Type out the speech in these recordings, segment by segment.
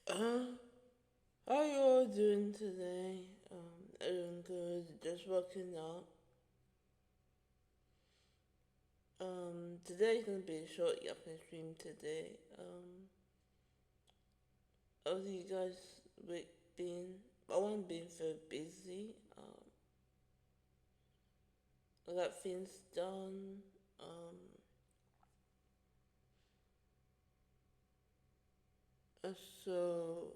Uh, how you all doing today? Doing good. Just working out. Today's gonna be a short yapping stream today. How's you guys week been? I haven't been so busy. I got things done. I'm so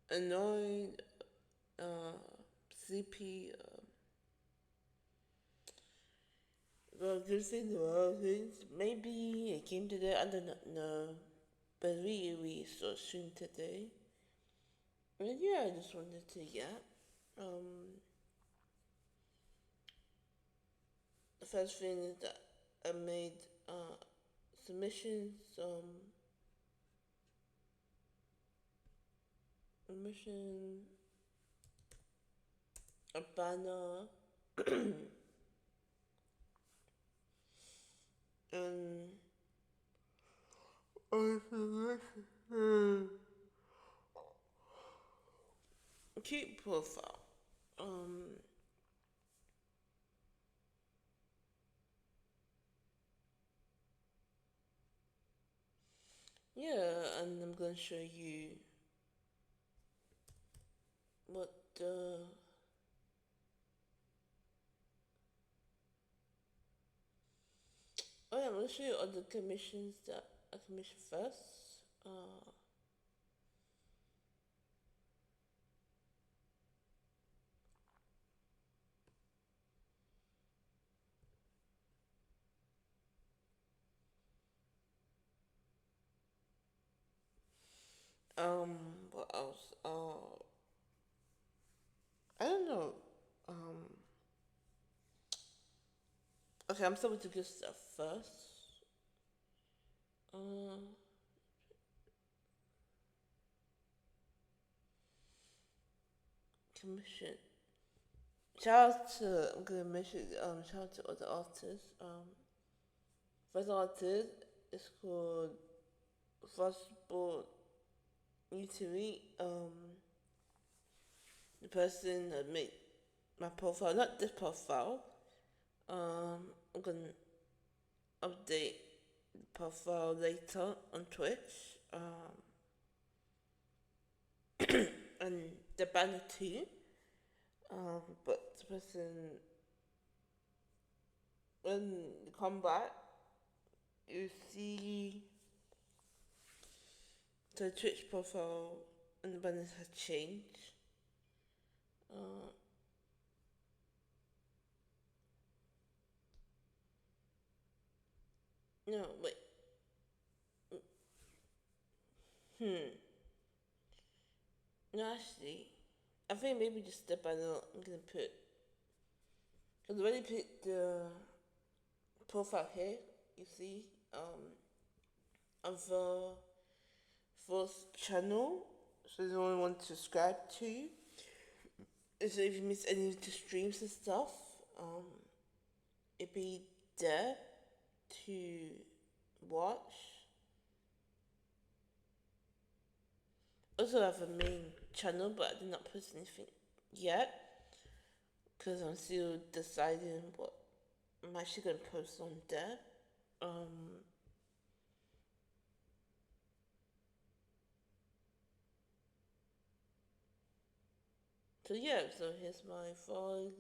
annoyed. Uh, sleepy. Well, good thing the world things. Maybe it came today. I do not know. But we so soon today. And yeah, I just wanted to yap. Um, the first thing is that I made submissions, submission, a banner, and a submission. Cute profile. Um, yeah, and I'm gonna show you what the. Oh yeah, I'm gonna show you other commissions that I commissioned first. What else? I don't know. Um, okay, I'm starting with the good stuff first. Uh, commission. Shout out to I'm gonna mention shout out to other artists. First artist is called Fastball Utili. The person that made my profile, not this profile. I'm gonna update the profile later on Twitch. And the banner too. But the person when you come back, you see the Twitch profile and the banners have changed. Uh, no, wait. Hmm. No, actually, I think maybe just the banner I'm gonna put. Cause I already put the profile here. You see, of the fourth channel. So there's only one to subscribe to. So if you miss any of the streams and stuff, um, it'd be there to watch. Also have a main channel, but I did not post anything yet because I'm still deciding what I'm actually gonna post on there. Um, so yeah, so here's my file.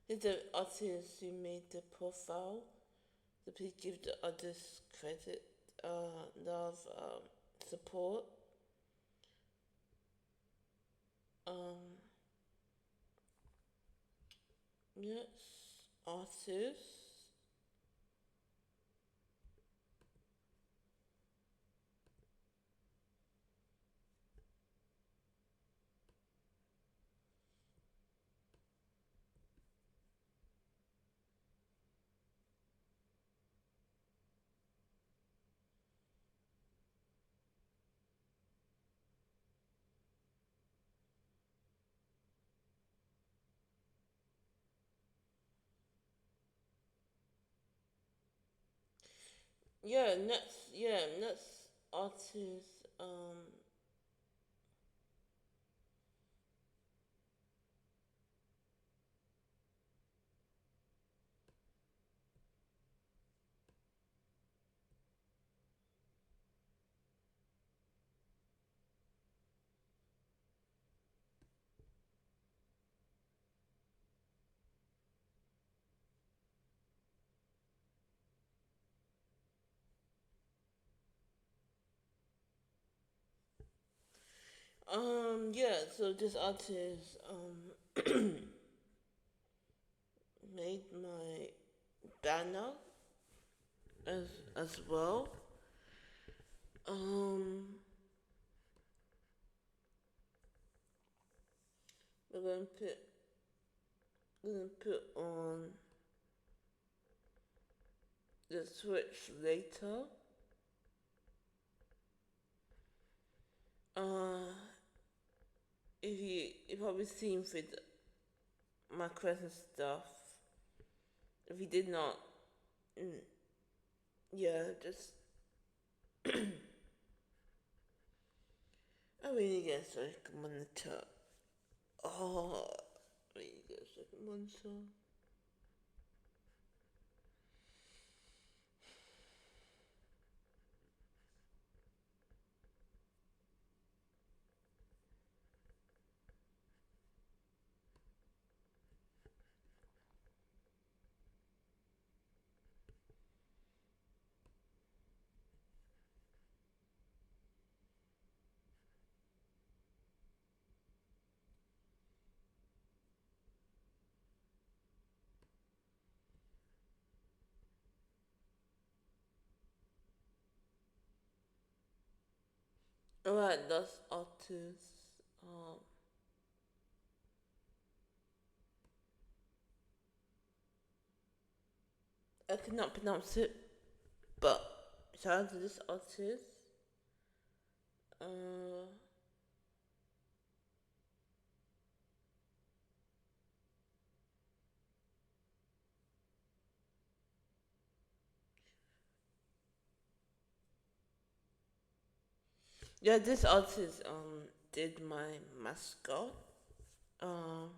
Here's the artist who made the profile. So please give the others credit, love, support. Um, yes, artist. Yeah, next artist. yeah, so this artist made my banner as well. Um, we're gonna put on the switch later. Uh, if you probably seen with my Christmas stuff. If you did not, mm, yeah, just I really guess like monitor. Oh, I really guess like monitor. Alright, that's artists. Um, I cannot pronounce it, but shout out to this artist. Uh, yeah, this artist did my mascot. Um,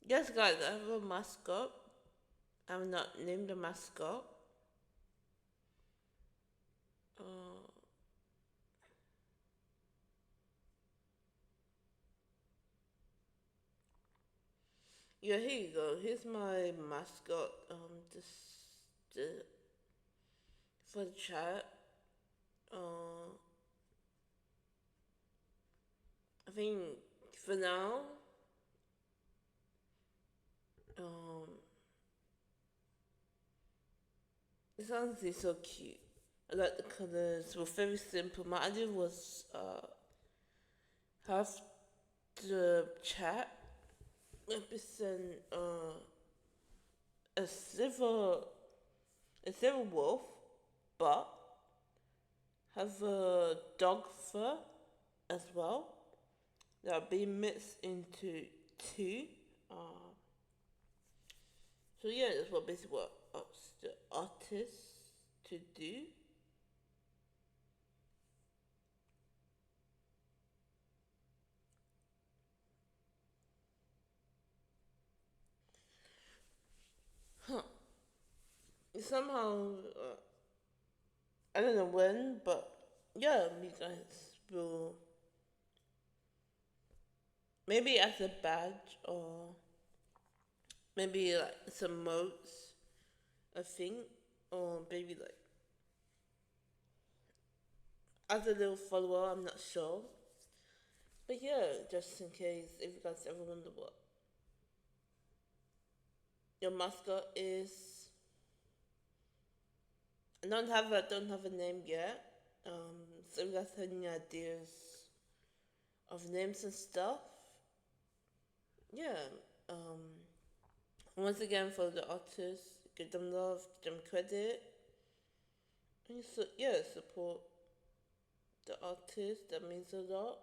yes, guys, I have a mascot. I'm not named a mascot. Uh, yeah, here you go. Here's my mascot. This the for the chat. Uh, I think for now, um, it's honestly so cute. I like the colors. Were very simple. My idea was have the chat represent a silver wolf, but have a dog fur as well. That are being mixed into two. Uh, so yeah, that's what basically what asked the artist to do. Huh. Somehow, I don't know when, but yeah, you guys will maybe as a badge or maybe like some modes, I think, or maybe like as a little follower. I'm not sure, but yeah, just in case if you guys ever wonder what your mascot is, I don't have a name yet. So if you guys have any ideas of names and stuff, yeah. Um, Once again, for the artists, give them love, give them credit, and yeah, support the artist. That means a lot.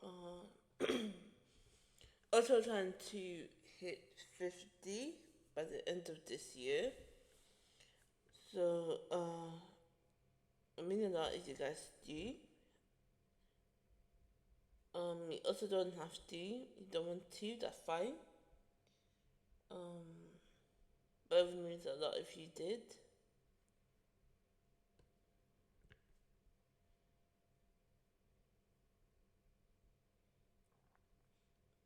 Uh, Also trying to hit 50 by the end of this year. So moonenglot if you guys do. You also don't have to. You don't want to. That's fine. But it would mean a lot if you did.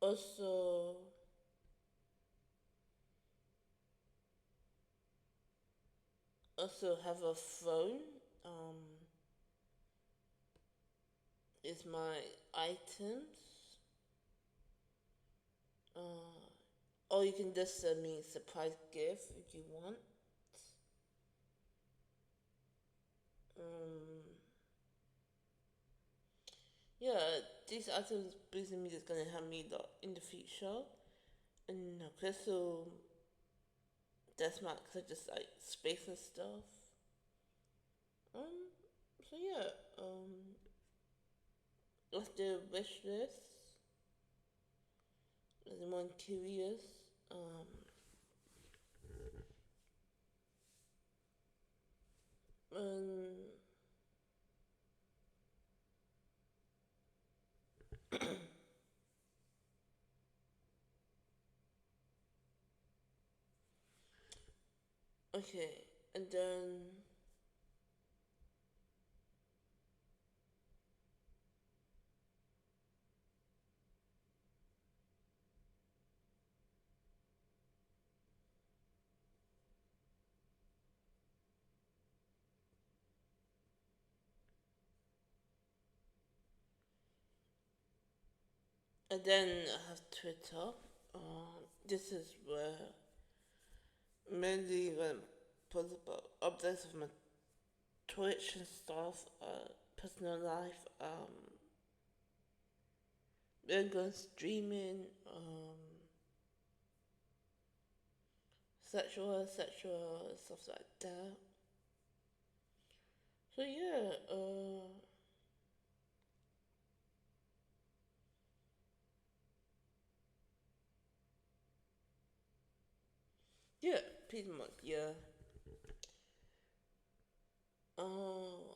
Also, have a phone. Is my items. Or you can just send me a surprise gift if you want. Um, yeah, these items basically is gonna help me a lot in the future. And crystal death marks are just like space and stuff. Um, so yeah, let's do a wish list. Anyone curious? Um, um, okay, and then I have Twitter. This is where mainly when I post about updates of my Twitch and stuff, personal life, then going streaming, sexual stuff like that. So yeah, yeah, pretty much, yeah. Uh,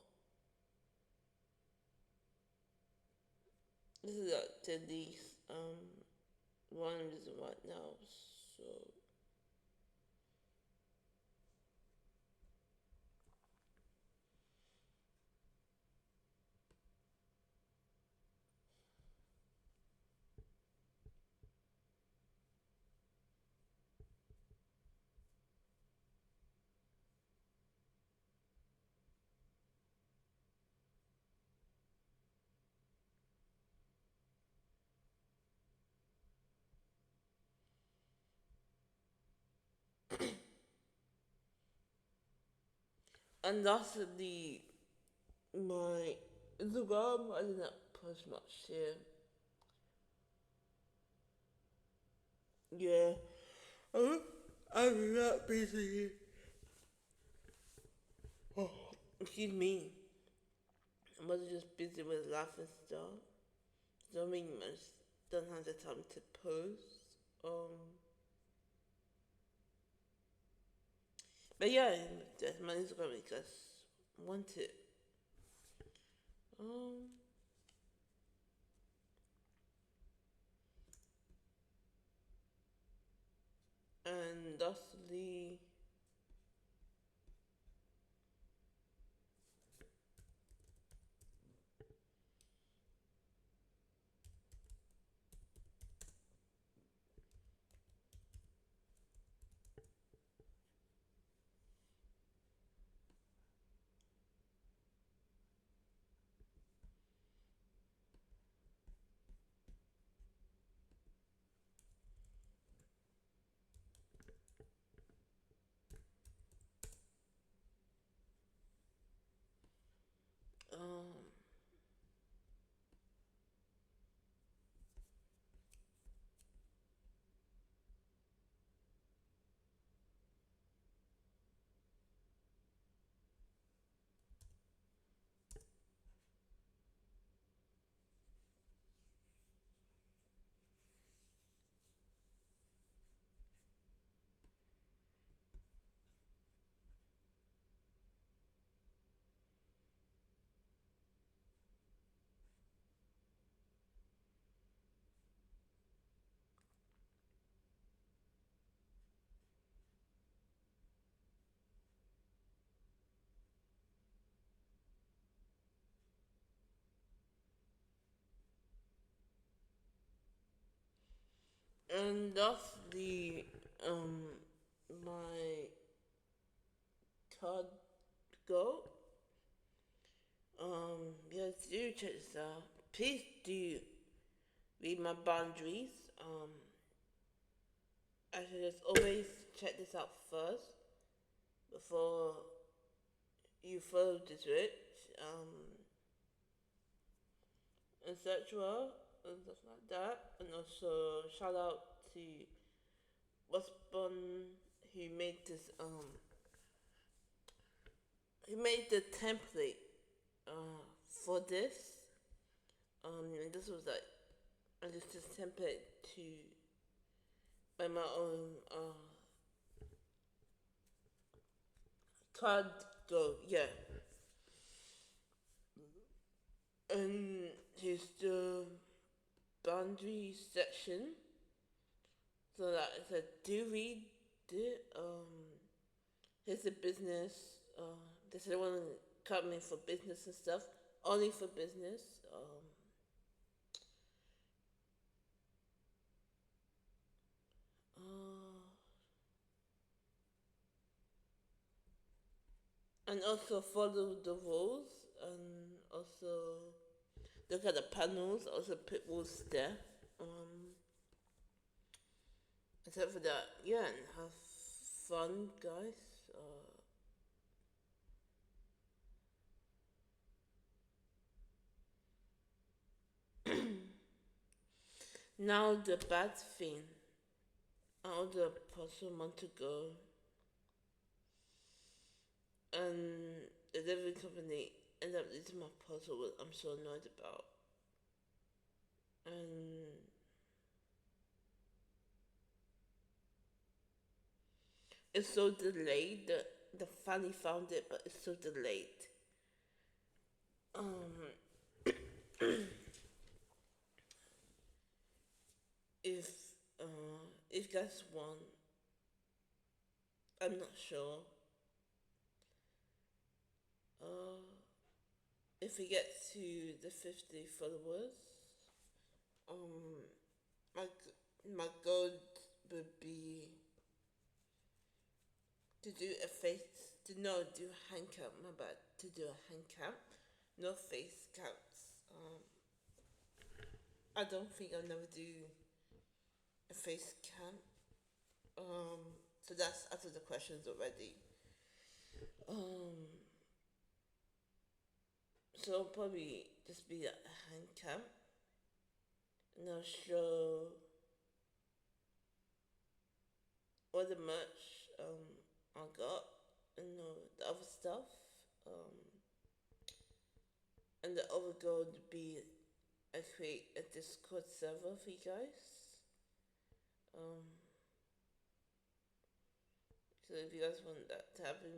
this is the least one reason right now. So and lastly, my Instagram. I did not post much here. Yeah, I'm not busy. Oh, excuse me. I was just busy with life and stuff. So I mean, I just don't have the time to post. But yeah, that's my Instagram because I want it. Um, and lastly, And lastly, my third goal. Yeah, do check this out. Please do read my boundaries. I should just always check this out first before you follow the switch, etc. And stuff like that. And also shout out to Westbun who made this he made the template for this. And this was like just this template to by my own card go, yeah. And here's the boundary section. So that I said, do read it. Here's the business. They said they want to cut me for business and stuff. Only for business. Uh, and also follow the rules. And also look at the panels. Also put rules there. Except for that, yeah, and have fun, guys. Now the bad thing. All the puzzle month ago, and the delivery company ended up losing my puzzle, which I'm so annoyed about. And it's so delayed that the family found it, but it's so delayed. If if guys want, I'm not sure. Uh, if we get to the 50 followers, um, my my goal would be to do a face to no do a hand count. My bad. To do a hand count, no face counts. I don't think I'll never do a face count. So that's out of the questions already. Um, so it'll probably just be a hand count, and I'll show all the merch I got and the other stuff. Um, and the other goal would be I create a Discord server for you guys. Um, so if you guys want that to happen,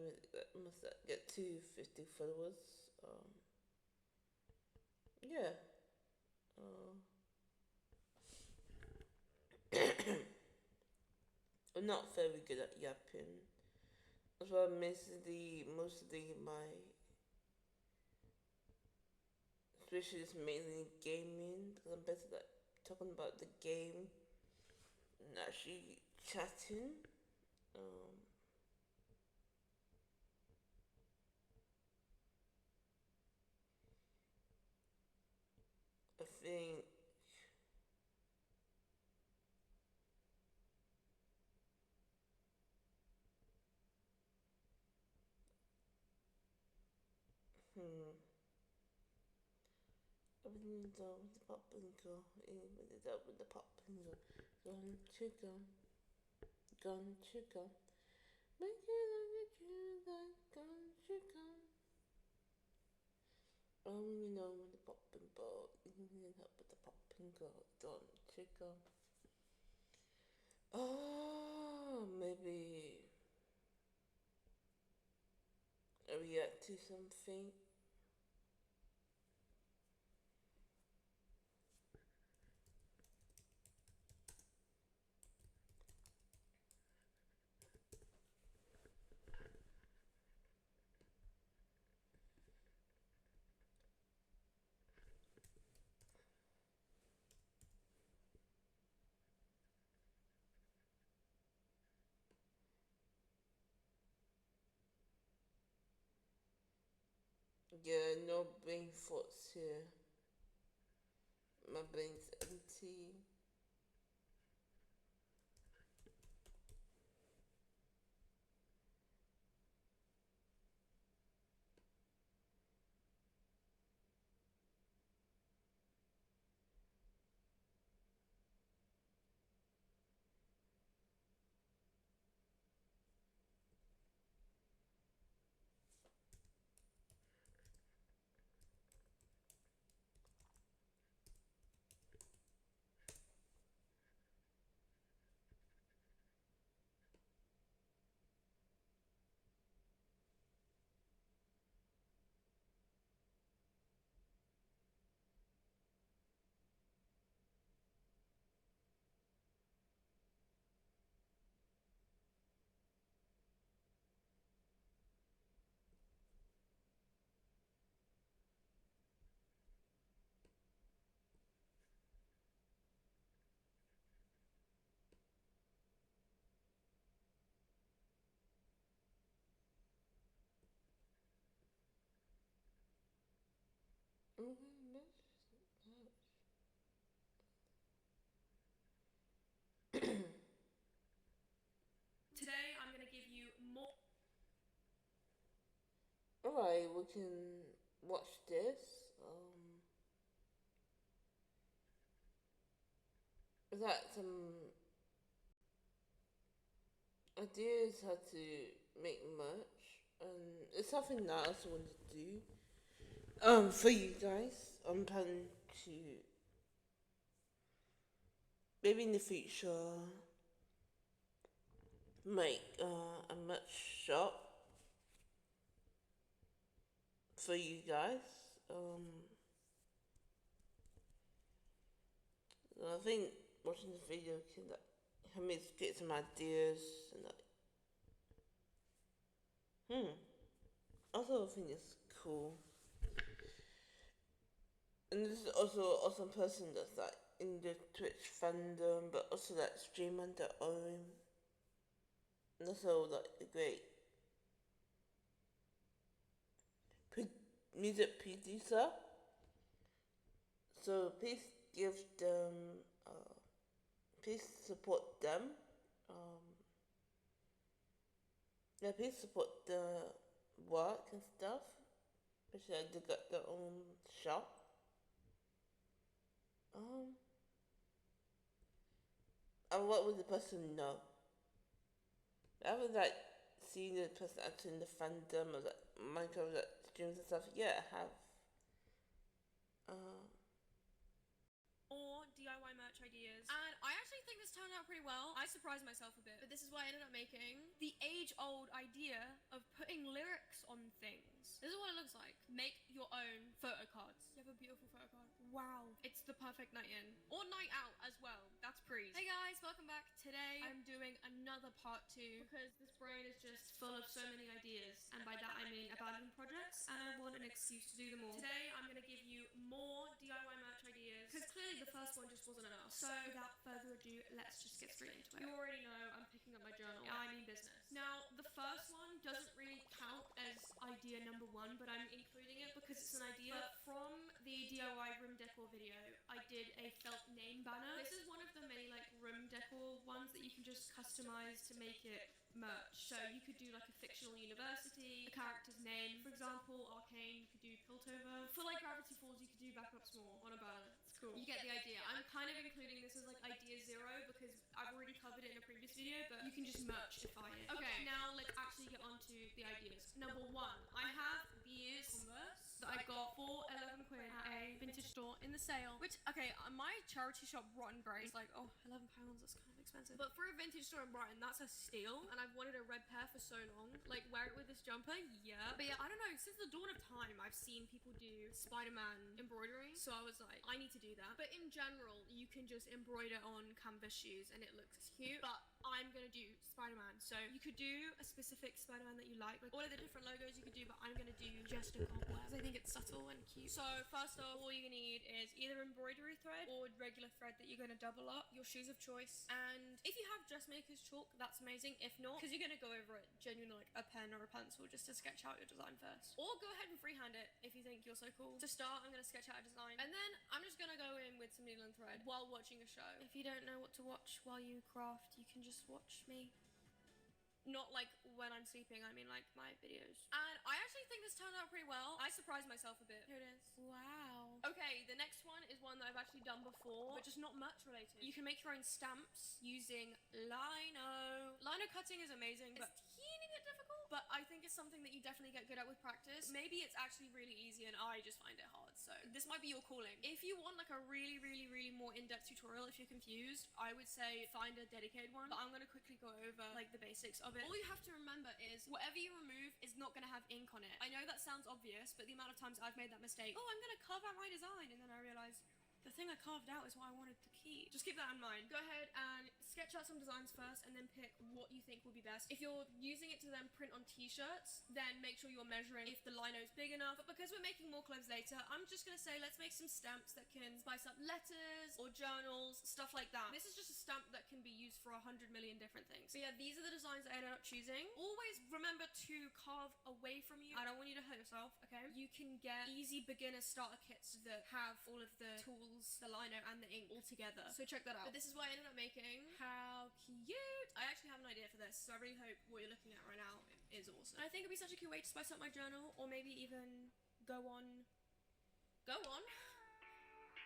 must get to 50 followers. Yeah. Uh, I'm not very good at yapping. That's why mostly my especially is mainly gaming because I'm better at talking about the game and actually chatting. Um, I think hmm. Everything done with the pop and go. Everything done with the pop and go. Gone chicken, gone chicken. Make it on the chicken, gone chicken. You know with the pop and go. Everything up with the pop and go. Gone chicken. Oh, maybe react to something. Yeah, no brain thoughts here. My brain's empty. Today I'm going to give you more. Alright, we can watch this. Is that some ideas how to make merch? And it's something that I also want to do. For you guys, I'm planning to maybe in the future make a merch shop for you guys. I think watching this video can like help me get some ideas and like also I think it's cool. And this is also an awesome person that's like in the Twitch fandom but also like stream on their own. And also like a great music producer. So please give them please support them. Um, yeah, please support the work and stuff. Especially they got their own shop. And what would the person know? I was like seeing the person actually in the fandom or like Minecraft like, streams and stuff. Yeah, I have. More DIY merch ideas. And I actually think this turned out pretty well. I surprised myself a bit, but this is what I ended up making. The age-old idea of putting lyrics on things. This is what it looks like. Make your own photo cards. You have a beautiful photo card. Wow. It's the perfect night in. Or night out as well. That's pretty. Hey guys, welcome back. Today I'm doing another part 2 because this brain is just full of so many ideas. And by that I mean abandoned projects, and I want an excuse to do them all. Today I'm going to give you more DIY merch ideas because clearly the first one just wasn't enough. So without further ado, let's just get straight into it. You already know I'm picking up my journal. I mean business. Now, the first one doesn't really count as idea number 1, but I'm including it because it's an idea from the DIY room decor video. I did a felt name banner. This is one of the many like room decor ones that you can just customize to make it merch. So you could do like a fictional university, a character's name, for example, Arcane, you could do Piltover. For like Gravity Falls, you could do Back Up Small on a banner. It's cool. You get the idea. I'm kind of including this as like idea 0 because I've already covered it in a previous video, but you can just merchify it. Okay, now let's actually get on to the ideas. Number 1, I have these Converse that I got for 11 quid at a vintage store in the sale, which, okay, my charity shop Rotten Grey is like, oh, £11, that's kind of expensive. But for a vintage store in Brighton, that's a steal, and I've wanted a red pair for so long. Like, wear it with this jumper, yeah. But yeah, I don't know, since the dawn of time, I've seen people do Spider-Man embroidery, so I was like, I need to do that. But in general, you can just embroider on canvas shoes, and it looks cute, but I'm gonna do Spider-Man. So you could do a specific Spider-Man that you like all of the different logos you could do, but I'm gonna do just a cobweb because I think it's subtle and cute. So first off, all you're gonna need is is either embroidery thread or regular thread that you're going to double up, your shoes of choice. And if you have dressmaker's chalk, that's amazing. If not, because you're going to go over it genuinely like a pen or a pencil just to sketch out your design first. Or go ahead and freehand it if you think you're so cool. To start, I'm going to sketch out a design, and then I'm just going to go in with some needle and thread while watching a show. If you don't know what to watch while you craft, you can just watch me. Not like when I'm sleeping, I mean like my videos. And I actually think this turned out pretty well. I surprised myself a bit. Here it is. Wow. Okay, the next one is one that I've actually done before, but just not much related. You can make your own stamps using lino. Lino cutting is amazing, but it's teeny bit difficult. But I think it's something that you definitely get good at with practice. Maybe it's actually really easy and I just find it hard. So this might be your calling. If you want like a really more in-depth tutorial, if you're confused, I would say find a dedicated one. But I'm gonna quickly go over like the basics of it. All you have to remember is whatever you remove is not going to have ink on it. I know that sounds obvious, but the amount of times I've made that mistake. Oh, I'm going to carve out my design, and then I realize the thing I carved out is what I wanted to keep. Just keep that in mind. Go ahead and sketch out some designs first and then pick what you think will be best. If you're using it to then print on t-shirts, then make sure you're measuring if the lino is big enough. But because we're making more clothes later, I'm just gonna say let's make some stamps that can spice up letters or journals, stuff like that. This is just a stamp that can be used for 100 million different things. So yeah, these are the designs that I ended up choosing. Always remember to carve away from you. I don't want you to hurt yourself, okay? You can get easy beginner starter kits that have all of the tools, the lino and the ink all together. So check that out. But this is what I ended up making. How cute! I actually have an idea for this, so I really hope what you're looking at right now is awesome. And I think it'd be such a cute way to spice up my journal, or maybe even go on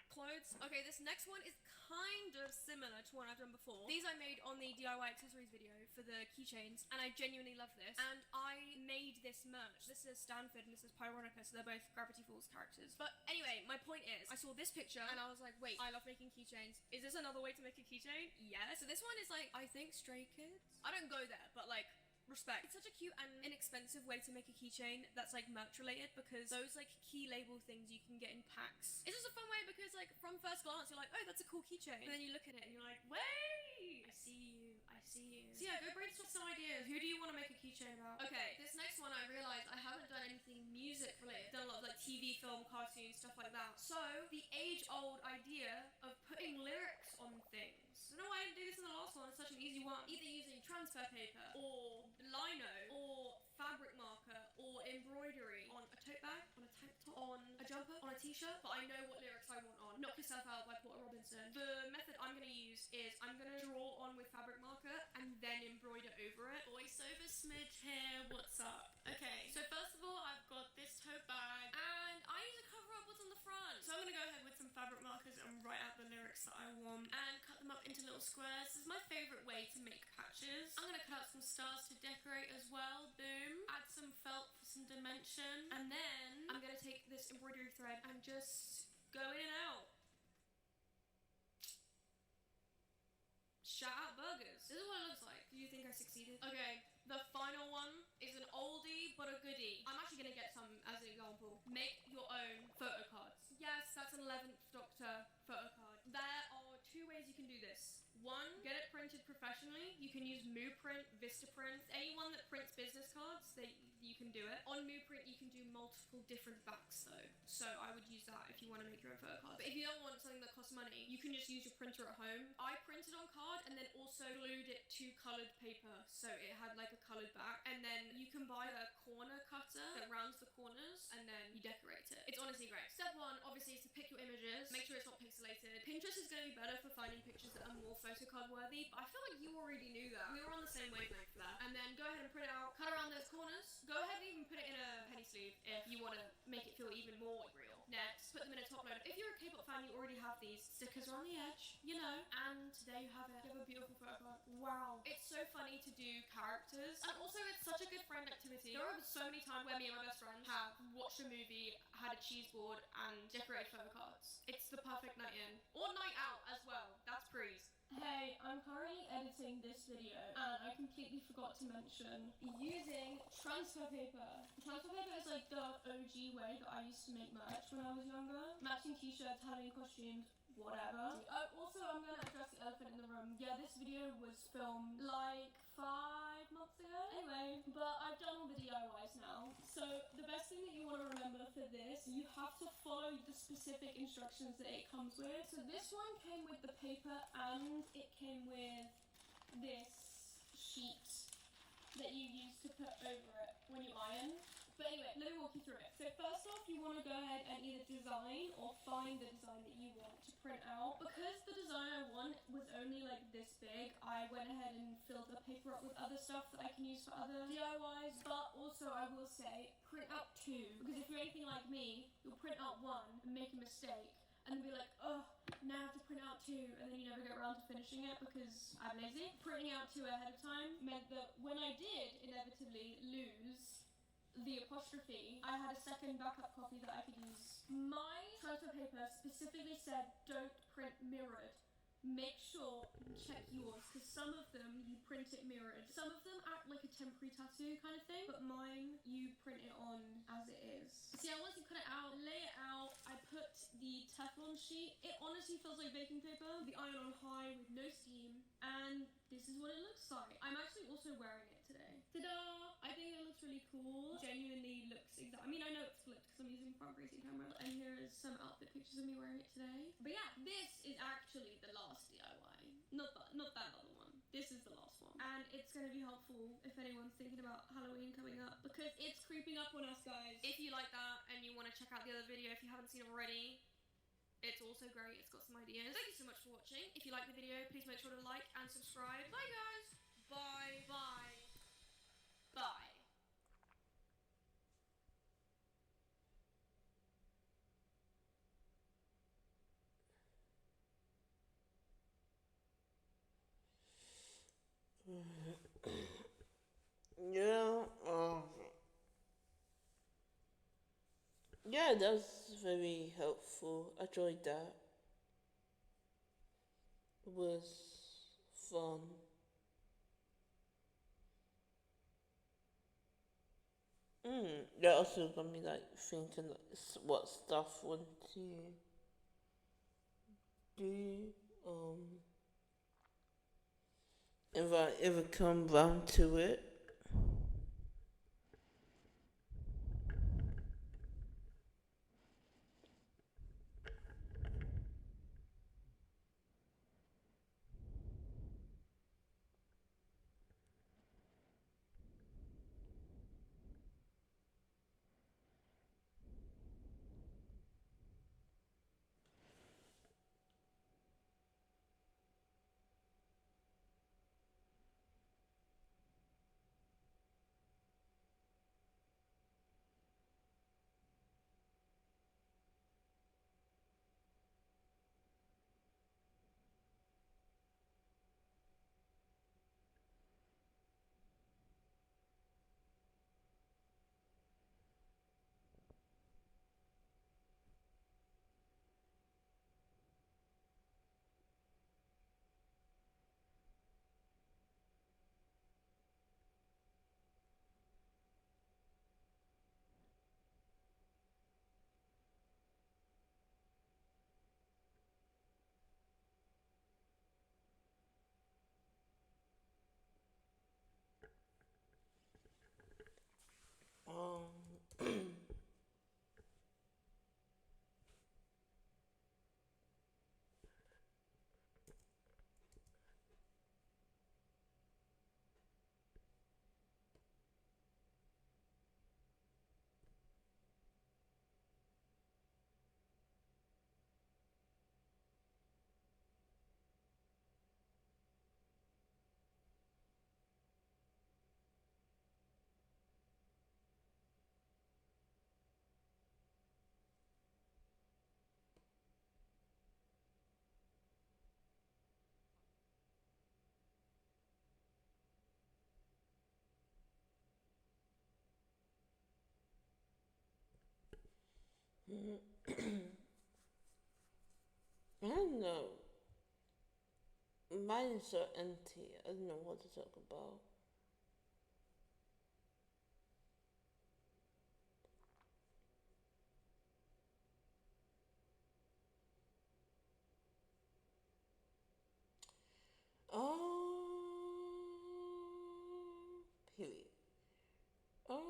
clothes. Okay, this next one is kind of similar to one I've done before. These I made on the DIY accessories video for the keychains, and I genuinely love this. And I made this merch. This is Stanford and this is Pyronica, so they're both Gravity Falls characters. But anyway, my point is, I saw this picture and I was like, wait, I love making keychains. Is this another way to make a keychain? Yeah. So this one is like, I think Stray Kids? I don't go there, but like, respect. It's such a cute and inexpensive way to make a keychain that's like merch related, because those like key label things you can get in packs. It's just a fun way because like from first glance you're like, oh, that's a cool keychain, and then you look at it and you're like, wait, I see you. So yeah, go brainstorm some ideas. Who do you want to make a keychain about? Okay, this next one I realized I haven't done anything music related. I've done a lot of like TV, film, cartoons, stuff like that. So the age-old idea of putting lyrics on things. I don't know why I didn't do this in the last one. It's such an easy one. Either using transfer paper or lino or fabric marker or embroidery on a tote bag, on a tank top, on a jumper, on a t-shirt. But I know what lyrics I want on. Knock Yourself Out by Porter Robinson. The method I'm going to use is I'm going to draw on with fabric marker and then embroider over it. Voiceover smidge here, what's up? Okay, so first of all, I've got this tote bag and I need to cover up what's on the front. So I'm going to go ahead with some fabric markers and write out the lyrics that I want and cut them up into little squares. This is my favourite way to make patches. I'm going to cut out some stars to decorate as well. Boom. Add some felt for some dimension. And then I'm going to take this embroidery thread and just go in and out. Shout out burgers. This is what it looks like. Do you think I succeeded? Okay, the final one is an oldie but a goodie. I'm actually going to get some as an example. Make your own photo cards. Yes, that's an 11th Doctor photo card. There are two ways you can do this. One, get it printed professionally. You can use MooPrint, Vistaprint. Anyone that prints business cards, you can do it. On MooPrint, you can do multiple different backs though. So I would use that if you want to make your own photo cards. But if you don't want something that costs money, you can just use your printer at home. I printed on card and then also glued it to coloured paper, so it had like a coloured back. And then you can buy a corner cutter that rounds the corners and then you decorate it. It's honestly great. Step one, obviously, is to pick your images. Make sure it's not pixelated. Pinterest is going to be better for finding pictures that are more photocard worthy, but I feel like you already knew that. We were on the same wavelength for that. And then go ahead and print it out, cut around those corners. Go ahead and even put it in a penny sleeve if you want to make it feel even more real. Next, put them in a top loader. If you're a K-pop fan, you already have these. Stickers are on the edge, you know, and there you have it. You have a beautiful photo card. Wow. It's so funny to do characters, and also it's such a good friend activity. There are so many times where me and my best friends have watched a movie, had a cheese board, and decorated photo cards. It's the perfect night in. Or night out as well. That's prees. Hey, I'm currently editing this video and I completely forgot to mention using transfer paper. Transfer paper is like the OG way that I used to make merch when I was younger. Matching t-shirts, Halloween costumes, whatever. Also, I'm gonna address the elephant in the room. Yeah, this video was filmed like 5 months ago. Anyway, but I've done all the DIYs now. So the best thing that you want to remember for with this, you have to follow the specific instructions that it comes with. So this one came with the paper and it came with this sheet that you use to put over it when you iron. But anyway, let me walk you through it. So first off, you want to go ahead and either design or find the design that you want to print out. Because the design I want was only like this big, I went ahead and filled the paper up with other stuff that I can use for other DIYs. But also I will say, print out two. Because if you're anything like me, you'll print out one and make a mistake. And be like, oh, now I have to print out two, and then you never get around to finishing it because I'm lazy. Printing out two ahead of time meant that when I did inevitably lose the apostrophe, I had a second backup copy that I could use. My transfer paper specifically said don't print mirrored. Make sure you check yours, because some of them you print it mirrored. Some of them act like a temporary tattoo kind of thing, but mine you print it on as it is. So yeah, once you cut it out, lay it out, I put the Teflon sheet. It honestly feels like baking paper. The iron on high with no steam, and this is what it looks like. I'm actually also wearing it today. Ta-da! I think it looks really cool. Genuinely looks exact. I mean, I know it's flipped because I'm using front facing camera, and here is some outfit pictures of me wearing it today. But yeah, this is actually the last DIY. Not that other one. This is the last one. And it's going to be helpful if anyone's thinking about Halloween coming up, because it's creeping up on us, guys. If you like that and you want to check out the other video if you haven't seen it already, it's also great. It's got some ideas. Thank you so much for watching. If you like the video, please make sure to like and subscribe. Bye, guys. Bye. Bye. Bye. Yeah, yeah, that's very helpful. I enjoyed that. It was fun. That also got me like thinking like what stuff I want to do. If I ever come round to it. I don't know. Mine is so empty. I don't know what to talk about. Period. Um.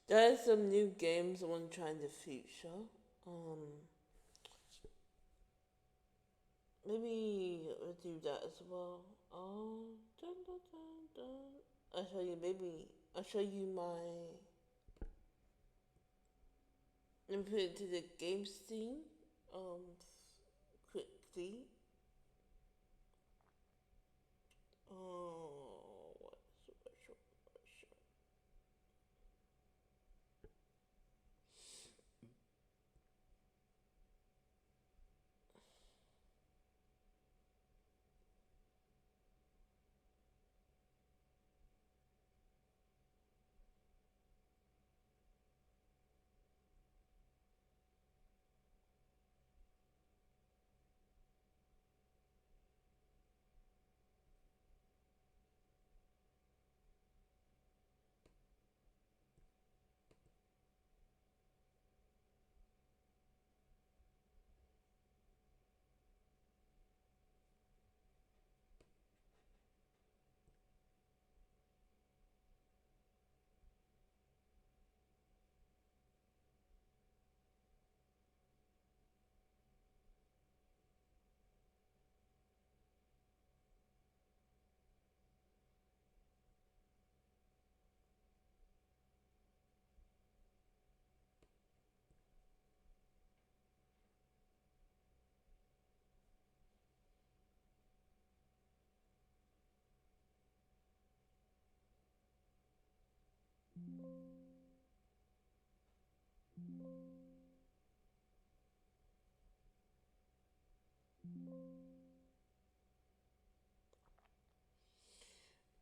There are some new games I want to try in the future. Maybe we'll do that as well. Dun, dun, dun, dun. I'll show you my. Let me put it to the game scene. Quickly.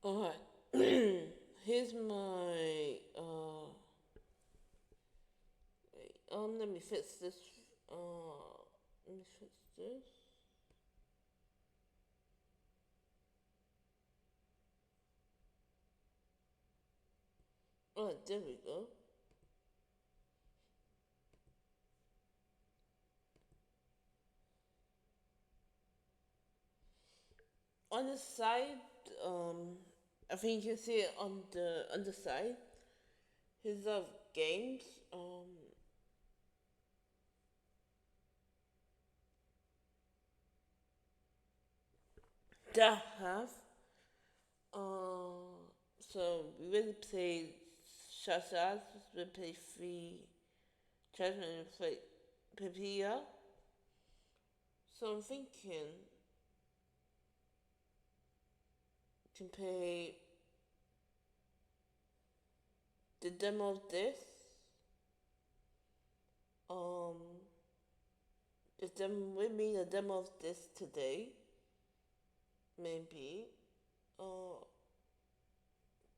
What's Alright. Here's my let me fix this. Let me fix this. Oh, there we go. On the side, I think you can see it on the underside. Here's of games. That I have. So we really played Shazaz, we played Free Judgment, and we played Papilla. So I'm thinking to play the demo of this. We made a demo of this today. Maybe.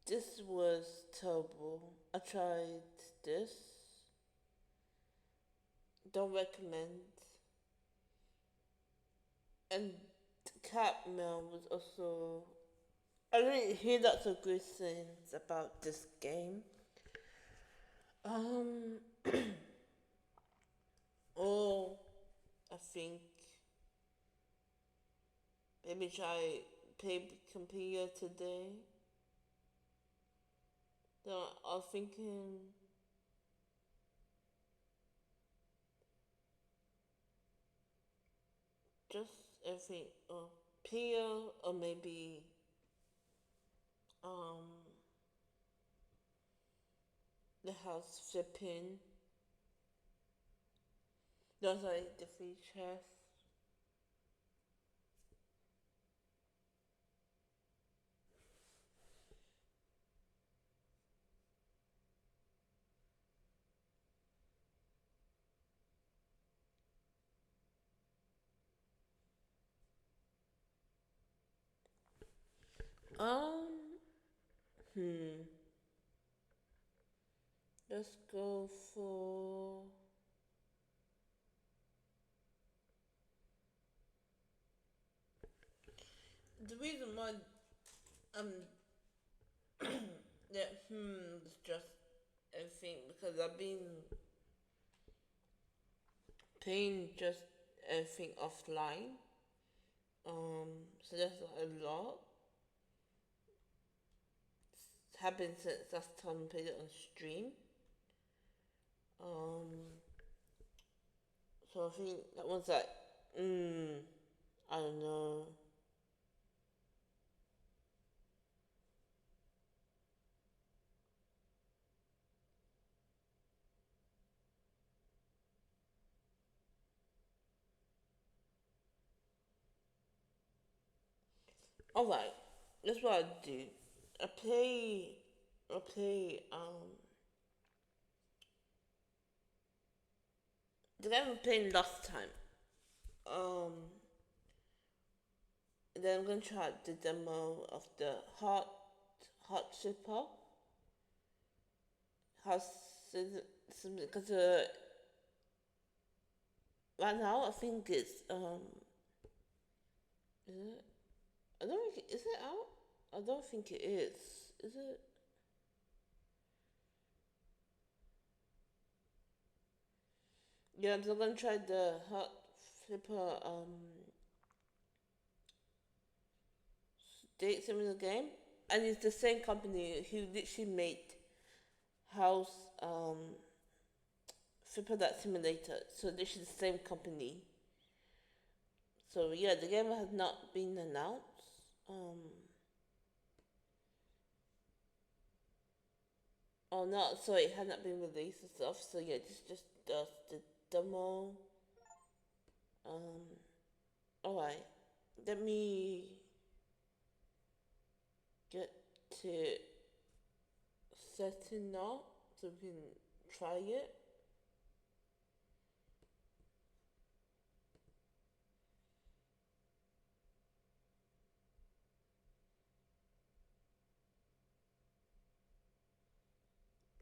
This was terrible. I tried this. Don't recommend. And Cat Mail was also. I didn't hear lots of good things about this game. Or I think maybe try play Computer today. So I was thinking just everything Pia or maybe the house flipping. Those are the features. Hmm. Let's go for. The reason why um that is just everything because I've been paying just everything offline. So that's a lot. happened since last time I played it on stream. So I think that one's like, I don't know. Alright, that's what I do. I play, I play, the game I played last time. And then I'm gonna try the demo of the heart shipper. Has something because right now I think it's is it? I don't think is it out? I don't think it is. Is it? Yeah, I'm still gonna try the heart flipper date similar game, and it's the same company who literally made House flipper that simulator. So this is the same company. So yeah, the game has not been announced. Oh no, sorry, it has not been released and stuff. So yeah, this is just the demo. Um, alright. Let me get to setting up so we can try it.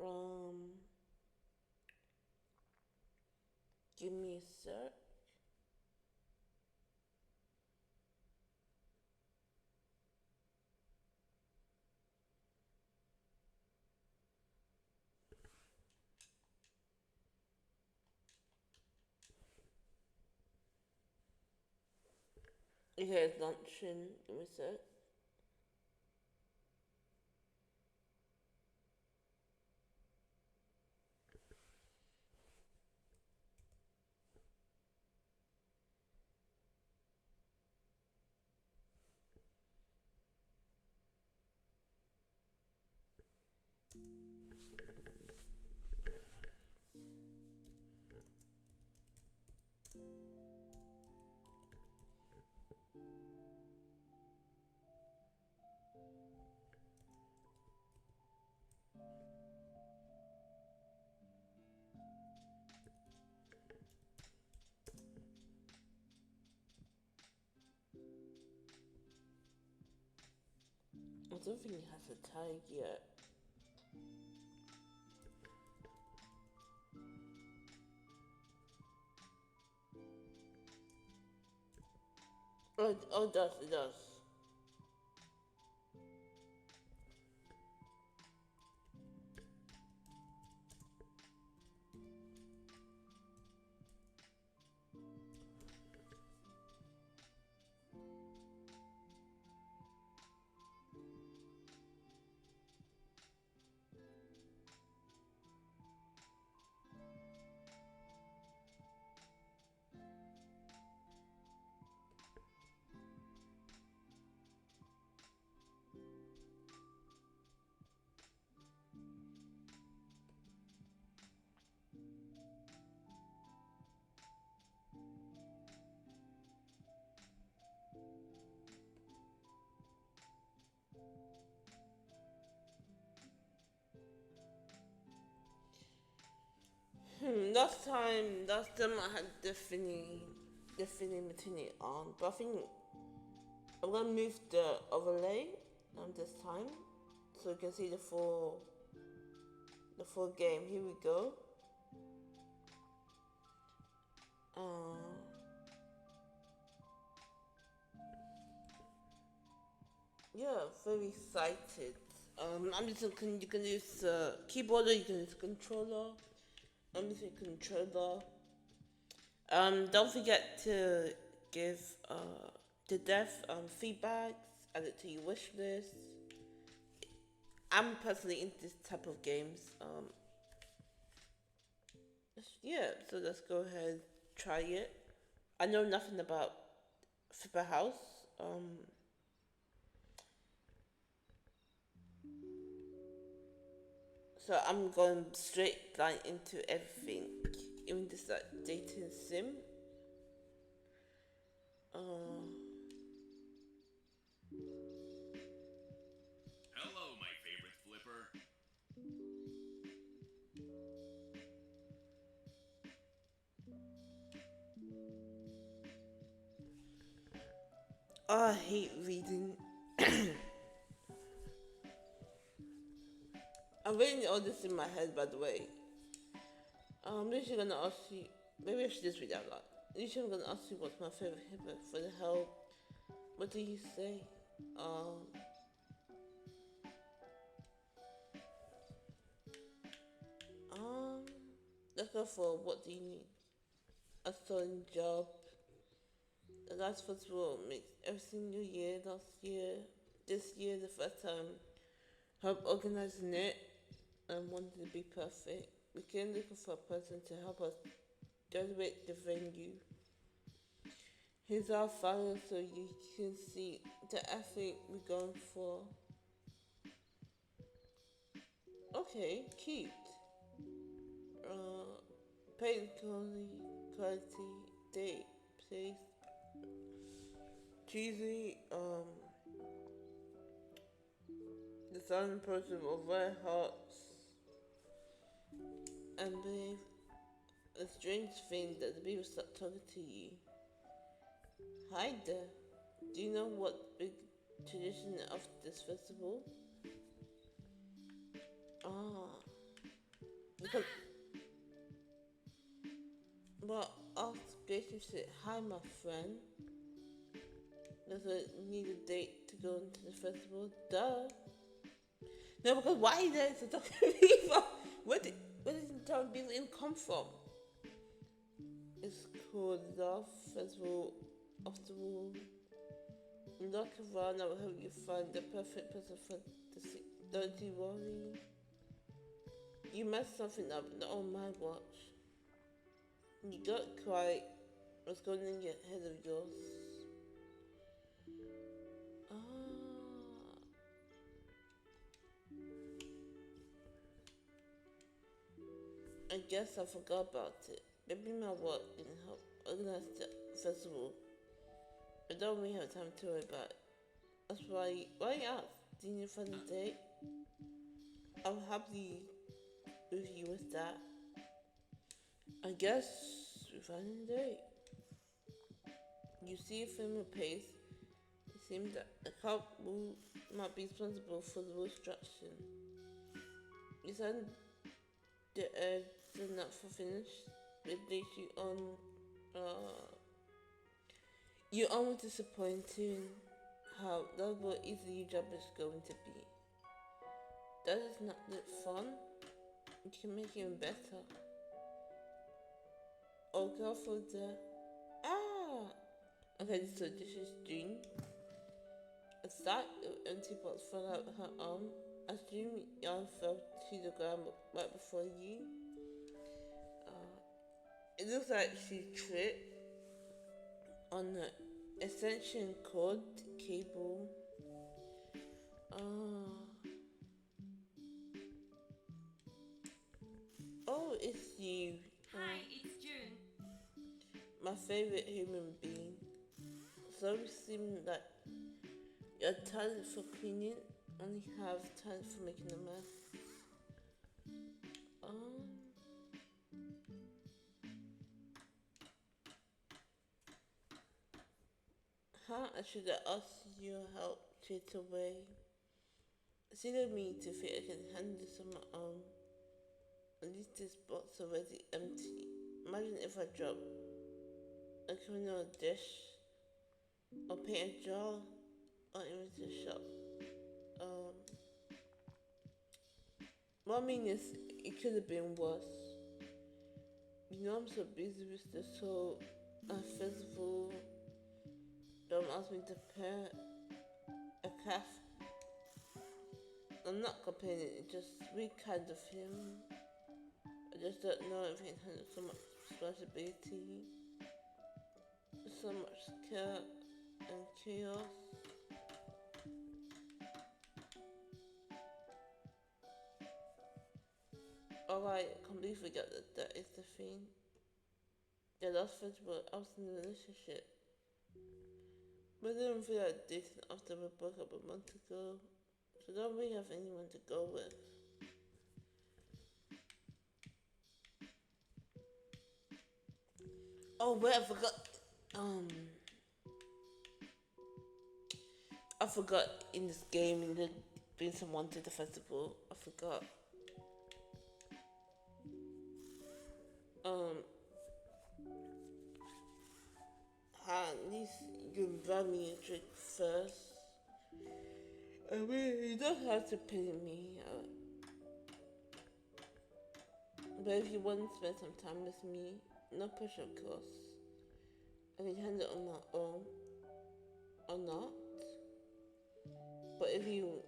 Um, Give me a sec. Okay, it's launching. Give me a sec. I don't think it has a tag yet. Oh, it does, it does. Last time I had definitely Martini on, but I think I'm gonna move the overlay this time, so you can see the full game. Here we go. Yeah, very excited. I'm just you can use keyboard or you can use controller. I'm using controller. Don't forget to give the dev feedback, add it to your wish list. I'm personally into this type of games. Yeah, so let's go ahead and try it. I know nothing about Flipper House. So I'm going straight blind into everything, even this like dating sim. Uh, Hello, my favorite flipper. I hate reading. I'm reading all this in my head, by the way. I'm literally gonna ask you. Maybe I should just read out loud. Literally, I'm gonna ask you what's my favorite hippo. For the hell, what do you say? Um, um, let's go for what do you need? A starting job. The last festival makes every single year. Last year, this year, the first time, help organizing it and wanted to be perfect. We came looking for a person to help us decorate the venue. Here's our flyer so you can see the effort we're going for. Okay, cute. Uh, paint quality, date, place, cheesy, design person of red hearts, and babe, a strange thing that the people start talking to you. Hi there. Do you know what big tradition of this festival? Ah, because well, Grayson said, "Hi, my friend. Does it need a date to go into the festival?" Duh. No, because why is there to talk to people? Where did the talk people even come from? It's called Love Festival of the Wall. Look around, I will help you find the perfect person for the Don't you worry. You messed something up, not on my watch. You got quiet. What's going in your head of yours? Ah. I guess I forgot about it. Maybe my work didn't help organize the festival. I don't really have time to worry about it. That's why you ask? Do you need a fun date? I'm happy with you with that. I guess we find a date. You see a film pace. It seems that a couple might be responsible for the construction. You said the eggs are not for finish. It makes you you almost disappointing how lovable easy your job is going to be. That is not look fun. You can make it even better. Oh, go for the okay. So this is June. A sack of empty pots fell out her arm. As June yarn fell to the ground right before you. It looks like she tripped on the extension cord cable. Oh, it's you. Hi, it's June. My favorite human being. So you seem like your talent for cleaning only have talent for making a mess. I should have asked your help straight away. Consider me to think I can handle this on my own. At least this box already empty. Imagine if I drop a criminal dish or paint a jar or even to shop. What I mean is, it could have been worse. You know I'm so busy with this whole festival. Don't ask me to prepare a calf. I'm not complaining, it's just we kind of him. I just don't know if he can handle so much responsibility, so much care and chaos. Alright, completely forgot that is the thing. The last festival, I was in a relationship. But I didn't feel like dating after we broke up a month ago. So I don't really have anyone to go with. Oh wait, I forgot. I forgot in this game in the bring someone to the festival. I forgot. At least you buy me a drink first. I mean, you don't have to pay me. But if you want to spend some time with me, no pressure, of course. I can handle it on my own or not. But if you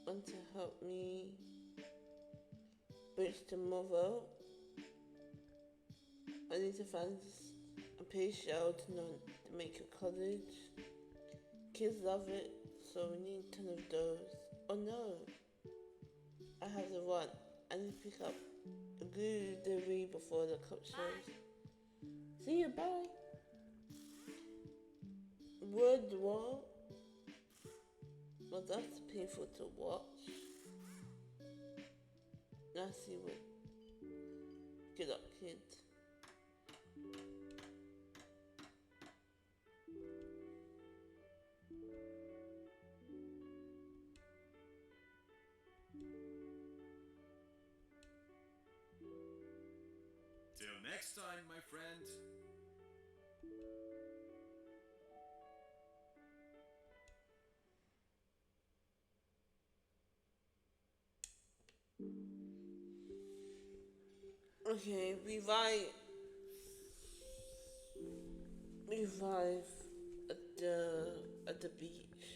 want to help me bridge tomorrow, I need to find a paid shower to make a college. Kids love it, so we need 10 of those. Oh no, I have the one. I need to pick up a good delivery before the cup shows. See you, bye. Word wall. Well, that's painful to watch. Now see what. Good luck, kid. Till next time, my friend. Okay, revive at the beach.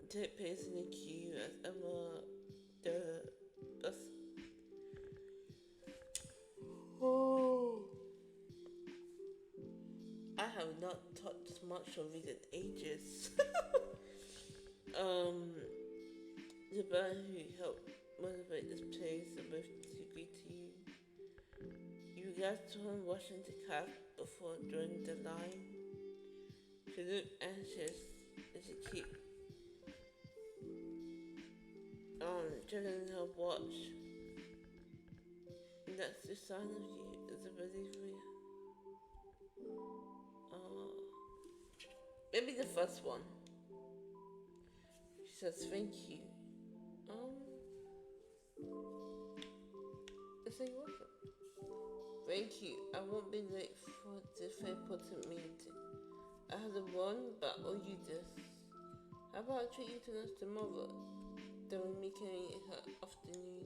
Take place in the queue as ever. The bus. Oh, I have not touched much of it in ages. The band who helped motivate this place and both disagree to you. You guys saw him washing the cab before drawing the line. She looked anxious as she keep checking her watch. And that's the sign of you as a believer. Maybe the first one. She says thank you. It's like welcome. Thank you. I won't be late for this very important meeting. I have the one, but I'll owe you this. How about I treat you to lunch tomorrow? Then we'll meet in her afternoon.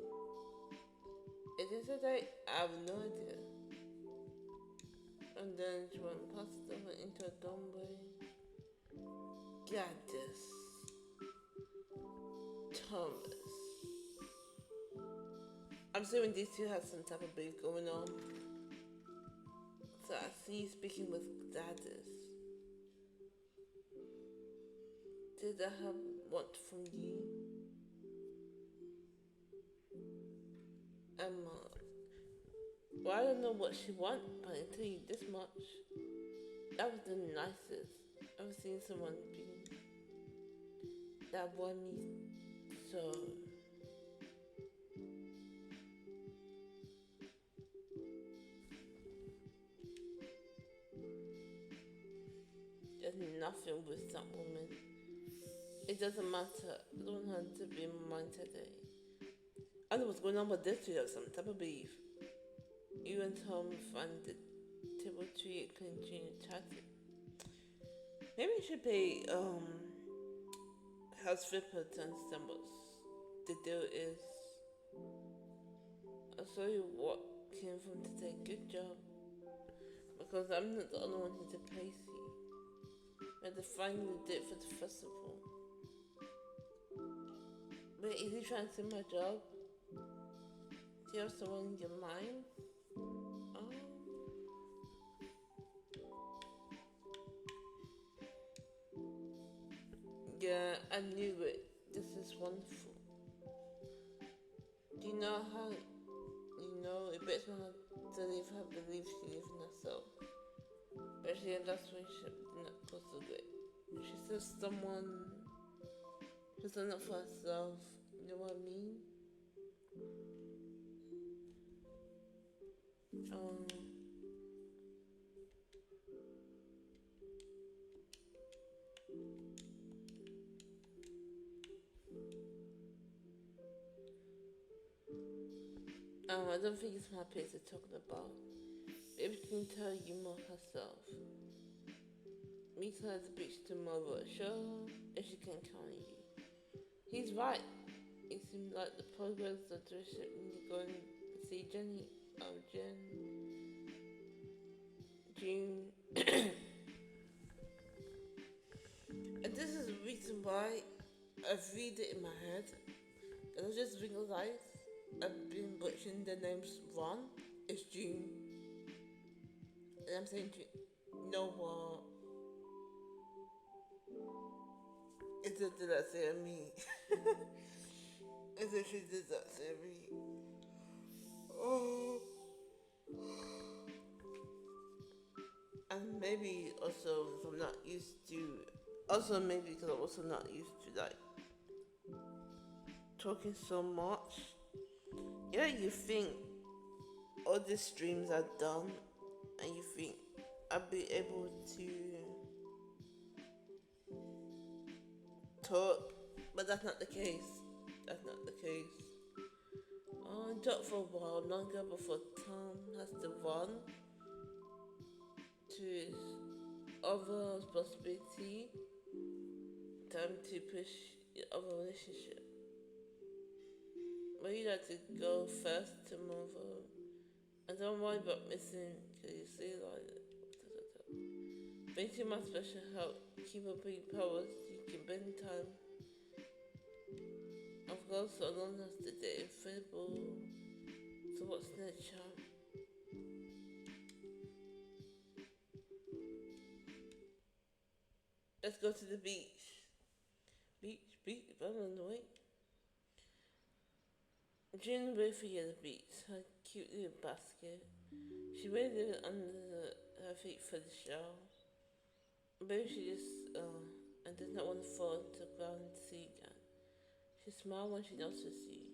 It is a date? I have no idea. And then she went past them into a doorway. Got this. Thomas. I'm assuming these two have some type of beef going on. So I see you speaking with Gladys. Did I have what from you? Well, I don't know what she wants, but I tell you this much. That was the nicest I've ever seen someone be. That won me so. There's nothing with that woman. It doesn't matter. I don't want her to be in my mind today. I know what's going on with this. You have some type of beef. You and Tom find the table tree and continue chatting. Maybe you should pay House Flipper to understand what the deal is. I saw you what came from today. Good job. Because I'm not the only one who to place you. We had to find the date for the festival. Wait, is he trying to steal my job? Do you have someone in your mind? Yeah, I knew it. This is wonderful. Do you know how it breaks my heart to leave her believe she lives in herself. But she ends up relationship not possible. She says someone who's done it for herself. You know what I mean? I don't think it's my place to talk about. Maybe she can tell you more herself. Meet her at the beach tomorrow. Sure, if she can count on you. He's right. It seems like the progress of the relationship when you go and see Jenny, June. And this is the reason why I've read it in my head. And I just realized I've been butchering the names wrong. It's June. And I'm saying June. No, what? It did that say me. It literally did that say me. Oh. And maybe also if I'm not used to. Also maybe because I'm also not used to like talking so much. Yeah, you think all these streams are done, and you think I'll be able to talk, but that's not the case. That's not the case. I talked for a while longer before Tom has to run to his other responsibility. Time to push the other relationship. But you like to go first tomorrow. And don't worry about missing, because you see, like, thanks to my special help, keep up your powers, you can bend time. Of course, so long as the day incredible. So what's next, champ? Let's go to the beach. Beach, I'm on the way. June waited for you at the beach, her cute little basket. She waited under her feet for the shower. Maybe she just, and does not want to fall to the ground and see again. She smiled when she noticed you.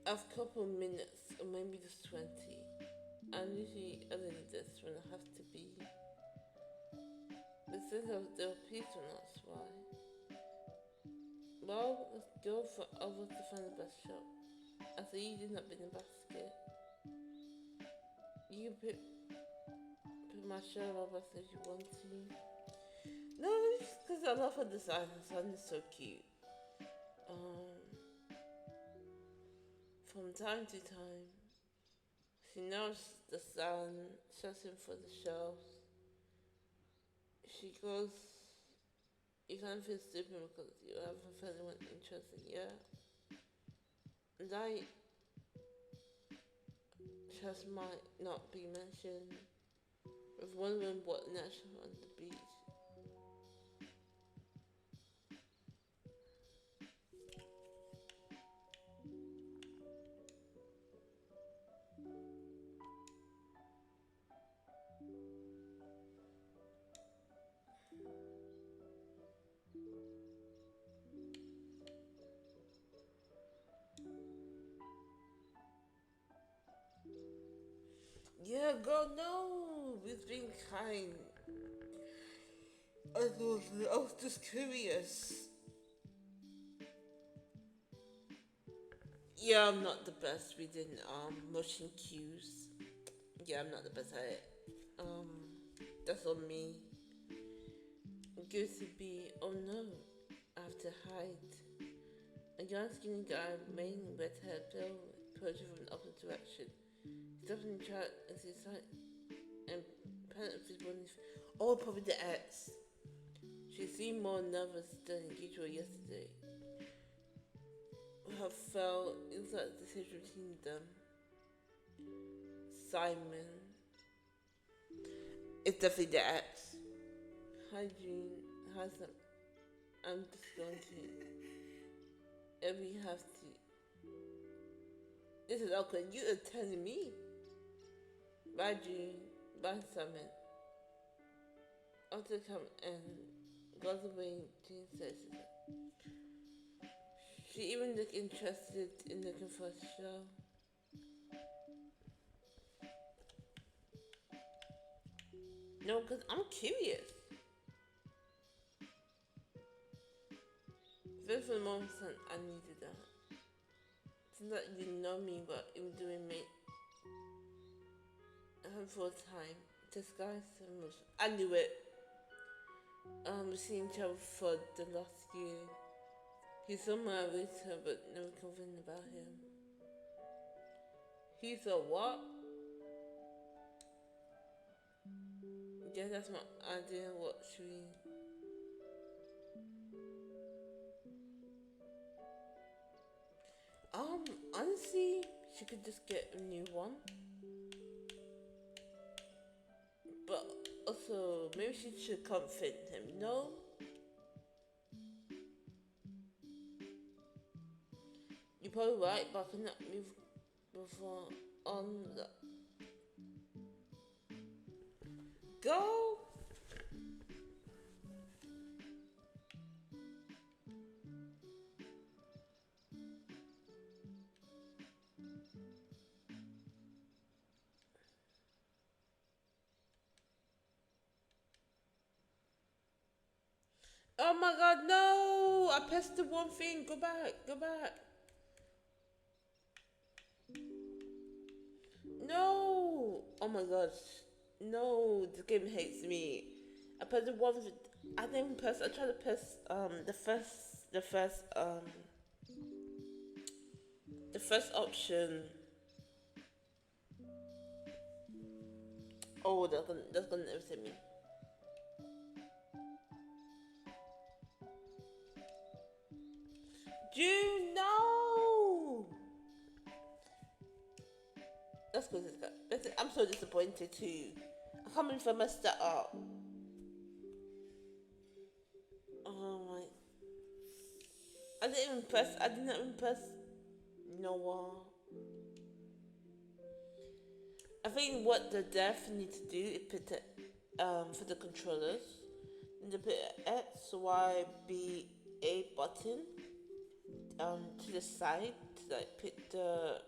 A couple minutes, or maybe just 20. I'm usually early than this when I have to be. They said they were peaceful, that's why. Well, let's go for over to find the best shop. I see you did not bring a basket. You can put my shirt over if you want to. No, it's because I love her design. Her design is so cute. From time to time, she knows the sound, searching for the shelves. She goes, you can't feel stupid because you haven't felt anyone interested yet. And I just might not be mentioned with wondering what next on the beach. Yeah, girl, no, we've been kind. I was just curious. Yeah, I'm not the best reading motion cues. Yeah, I'm not the best at it. That's on me. Good to be. Oh no, I have to hide. A young skinny guy, main red hair, pale, approaching from the opposite direction. He stops in the track and sees sight and Planet of Visible. Oh, probably the ex. She seemed more nervous than usual yesterday. Her felt inside the decision between them. Simon. It's definitely the ex. Hi June. Hi Sam. I'm just going to. And we have to. This is awkward. You are telling me. Bye June. Bye Simon. After come and goes away, June says she even looked interested in looking for a show. No, because I'm curious. First for the moment, I needed that. Since that you know me, but I'm doing me full time. Disguise emotion. I knew it. We've seen each other for the last year. He's somewhere with her, but never confident about him. He's a what? Yeah, that's my idea. What should we? Honestly, she could just get a new one. But also, maybe she should comfort him, you know? You're probably right, but I cannot move before on the... Go! Oh my god, no! I pressed the one thing. Go back, go back. No! Oh my gosh. No, this game hates me. I pressed the one. I didn't even press. I tried to press the first option. Oh, that's gonna irritate me. June, no! Let's go this guy. I'm so disappointed too. I can't believe I messed that up. Oh my. I did not even press Noah. I think what the dev need to do is put the, for the controllers, and they put an X, Y, B, A button, to the side to like put the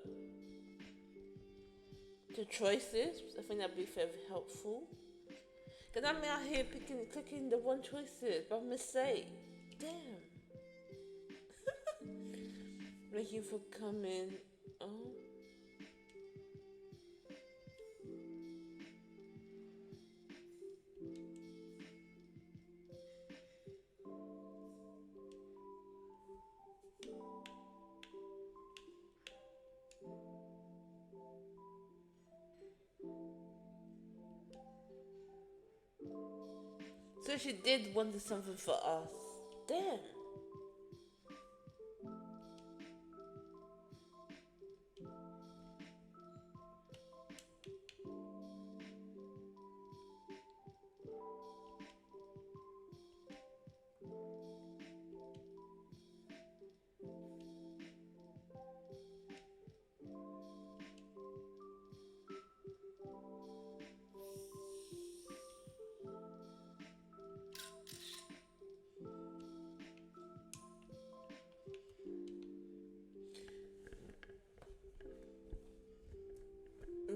choices. I think that'd be very helpful. Cause I'm out here clicking the one choices by mistake. Damn. Thank you for coming. Oh. So she did want something for us. Damn.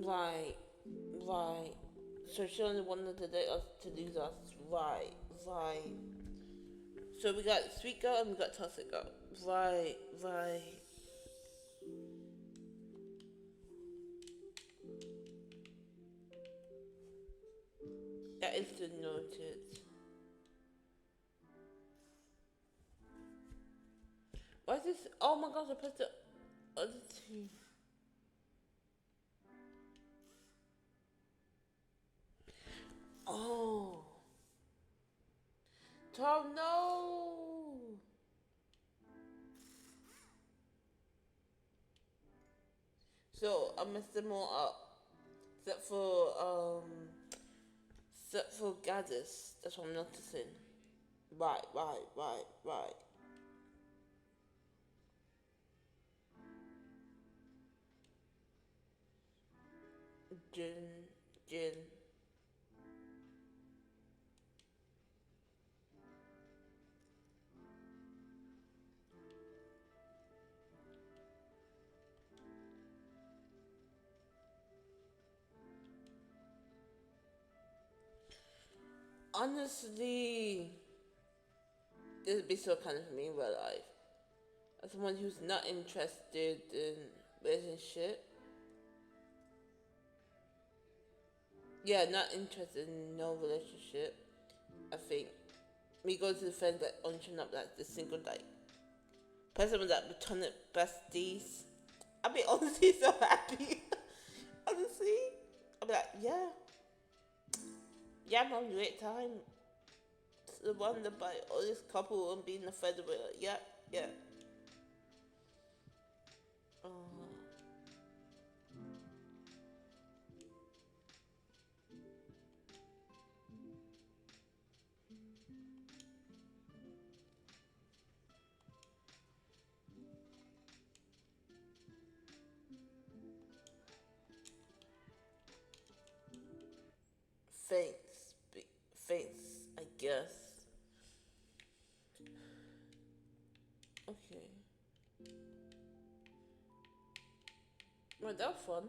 Right. So she only wanted to date us to lose us. Right. So we got sweet girl and we got toxic girl. Right. That is the noted. Why is this? Oh my gosh, I pressed the other two. So I messed them all up. Except for Gaddis. That's what I'm noticing. Right. Jin. Honestly, this would be so kind of me in real life. As someone who's not interested in relationship. Yeah, not interested in no relationship. I think me going to the friends like on up like the single like person with that platonic besties. I'd be honestly so happy. Honestly. I'd be like, yeah, I'm having a great time. It's the one that by all this couple and being a friend with it. Yeah. Uh, thanks. Thanks, I guess. Okay. Well, that was fun.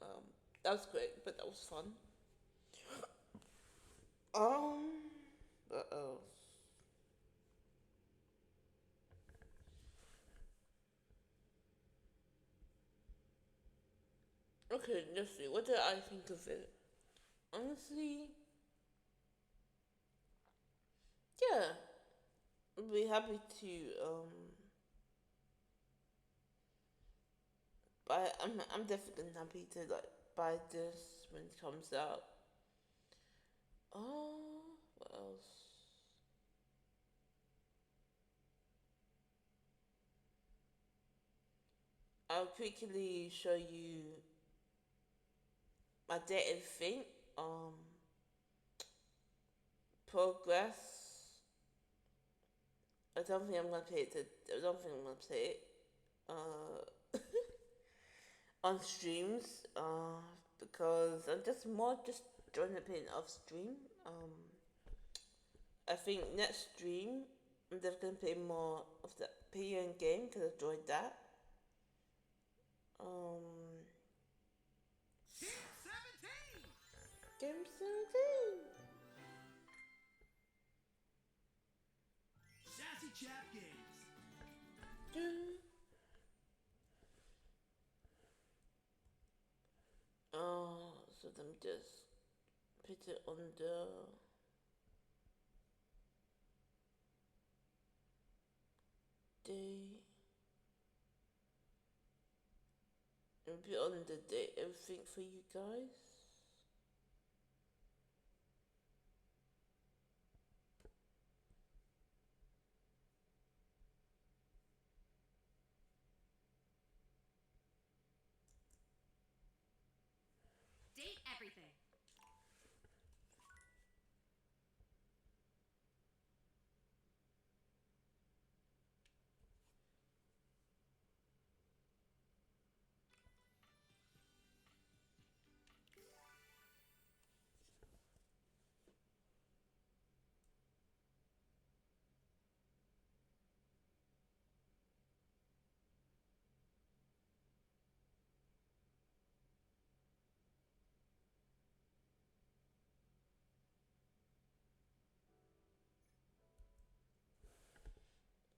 Um, that was great, but that was fun. What else? Okay, let's see. What did I think of it? Honestly, yeah. I'd be happy to buy. I'm definitely happy to like buy this when it comes out. Oh, what else? I'll quickly show you my dating thing. Um, progress. I don't think I'm gonna play it. I don't think I'm gonna play it. On streams. Because I'm just joining the playing off stream. I think next stream I'm just gonna play more of the PN game because I enjoyed that. Um, Team 17! game 17. Sassy Chap Games. So let me just put it on the day. And put on the day everything for you guys. Date everything.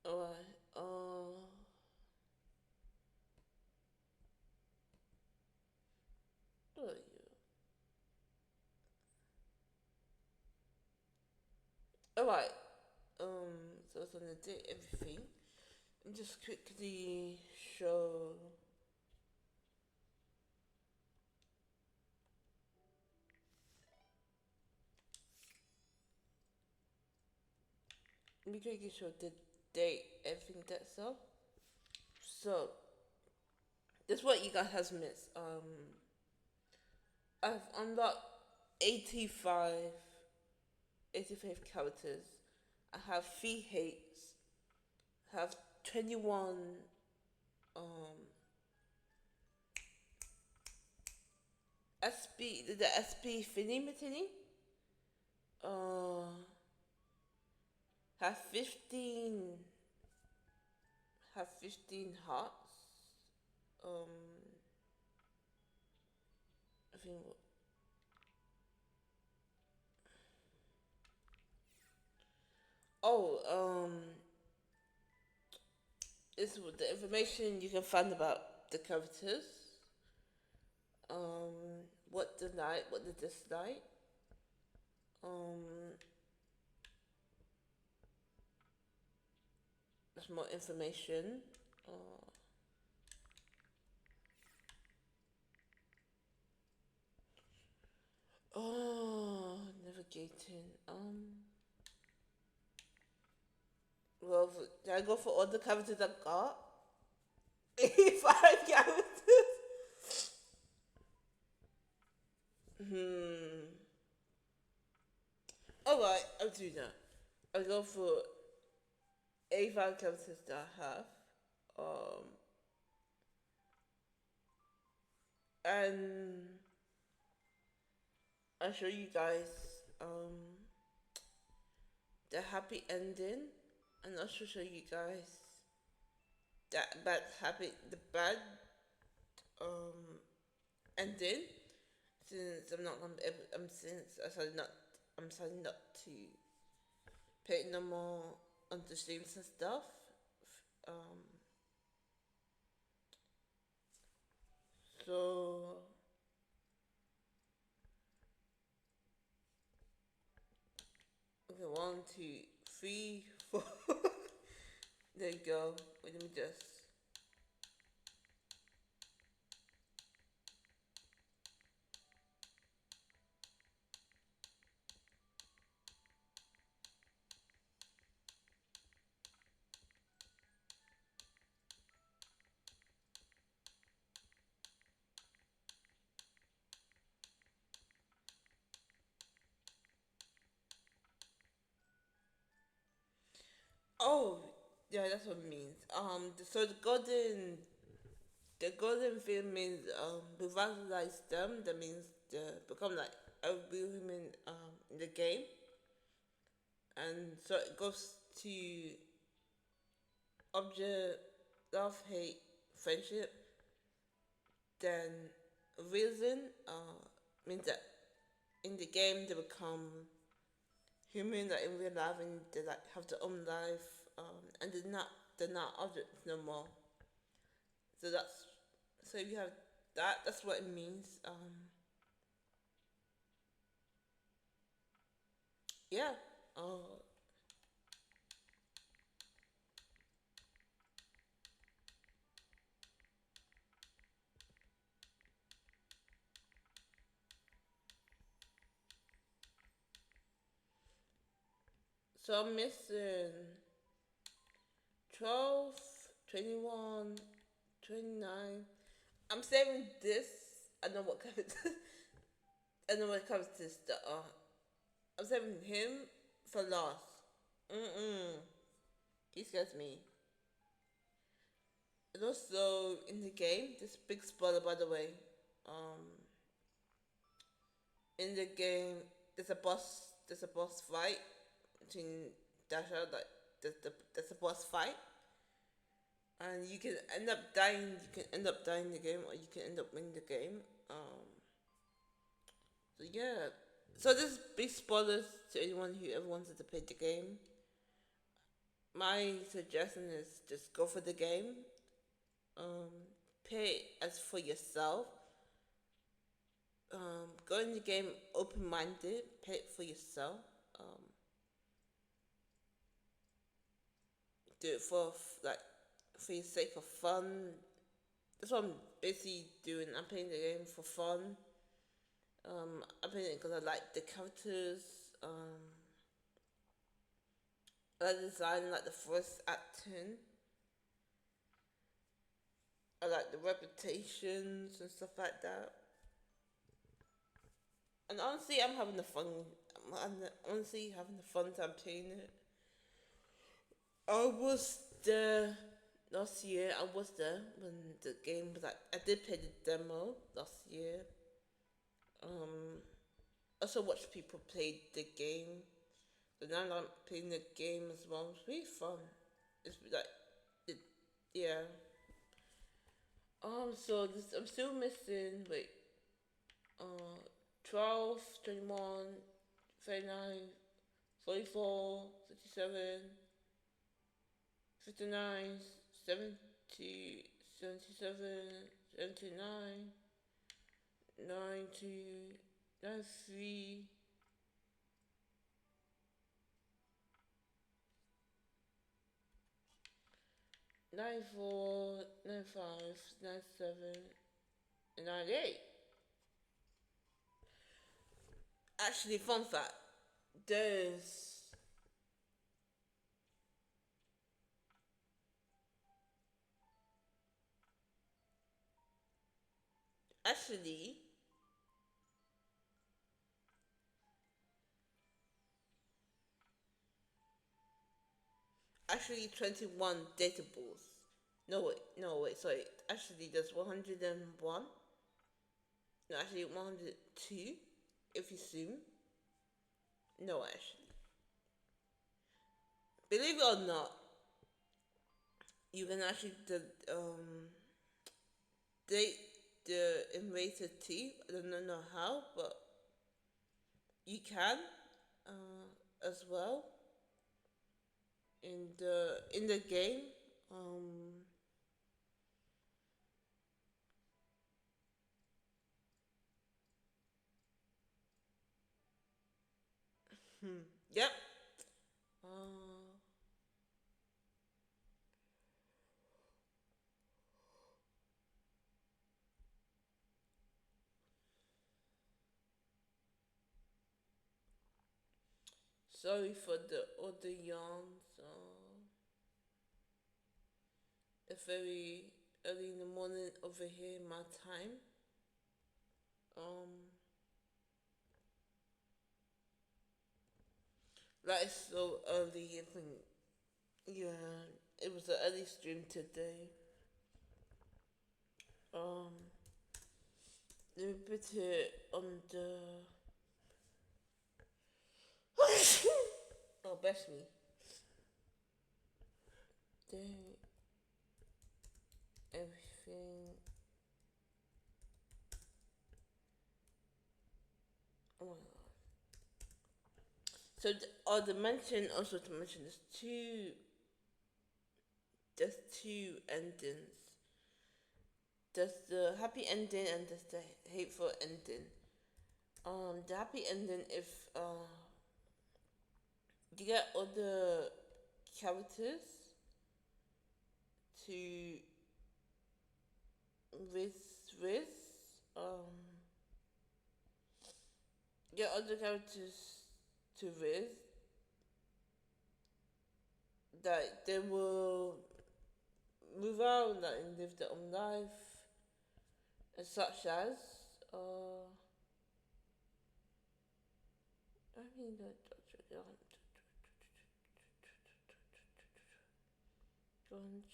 Alright, where are you? Alright, so it's on the day everything. And just quickly show. Let me quickly show the date everything that's up. So This is what you guys have missed. I've unlocked 85, 85 characters. I have 3 hates. I have 21 the SB thingy matini. Have 15 have 15 hearts. I think this is the information you can find about the characters. What they like, what they dislike. There's more information. Navigating. Well, did I go for all the characters I got? 85 characters. Alright, I'll do that. I'll go for 85 characters that I have. And I'll show you guys the happy ending, and I'll also show you guys the bad ending. Since I'm not gonna be able, since I'm deciding not to put no more on the streams and stuff. So okay, 1, 2, 3, 4. There you go. Wait, let me just. Oh, yeah, that's what it means. So the golden thing means revitalize them. That means they become like a real human in the game, and so it goes to object, love, hate, friendship. Then reason means that in the game they become human, like in real life, and they like have their own life, and they're not objects no more. So if you have that, that's what it means. Yeah. So I'm missing 12, 21, 29. I'm saving this. I know what characters. I know what characters that are. I'm saving him for last. He scares me. And also in the game, this big spoiler by the way. In the game, there's a boss fight between Dasha, like there's a boss fight, and you can end up dying. You can end up dying in the game, or you can end up winning the game. So yeah. So this is big spoilers to anyone who ever wanted to play the game. My suggestion is just go for the game. Play it as for yourself. Go in the game open-minded. Play it for yourself. Do it for for your sake of fun. That's what I'm basically doing. I'm playing the game for fun. I'm playing it because I like the characters. I like the design, like the voice acting. I like the reputations and stuff like that. And honestly, I'm having the fun. I'm honestly having the fun time playing it. I was there last year. I was there when the game was like. I did play the demo last year. Also watched people play the game. So now I'm playing the game as well. It's really fun. It's like, it, yeah. So this, I'm still missing. Wait, 12, 21, 39, 44, 67, 59, 70, 77, 79, 90, 93, 94, 95, 97, and 98. Actually, fun fact, there's actually actually 21 datables. No wait, sorry. Actually, there's 101. No, actually 102, if you zoom. No, actually. Believe it or not, you can actually date the invasive tea. I don't know how, but you can as well in the game. Yep. Uh, Sorry for the other yawns. It's very early in the morning over here, my time. Like it's so early. I think, yeah, it was an early stream today. Um, Let me put it on the. Oh, bless me. Day, everything. Oh my god. So, the mention also to mention there's two endings. There's the happy ending and there's the hateful ending. The happy ending, if you get all the characters to Riz, get all the characters to Riz, that they will move out and live their own life, and such as I mean gone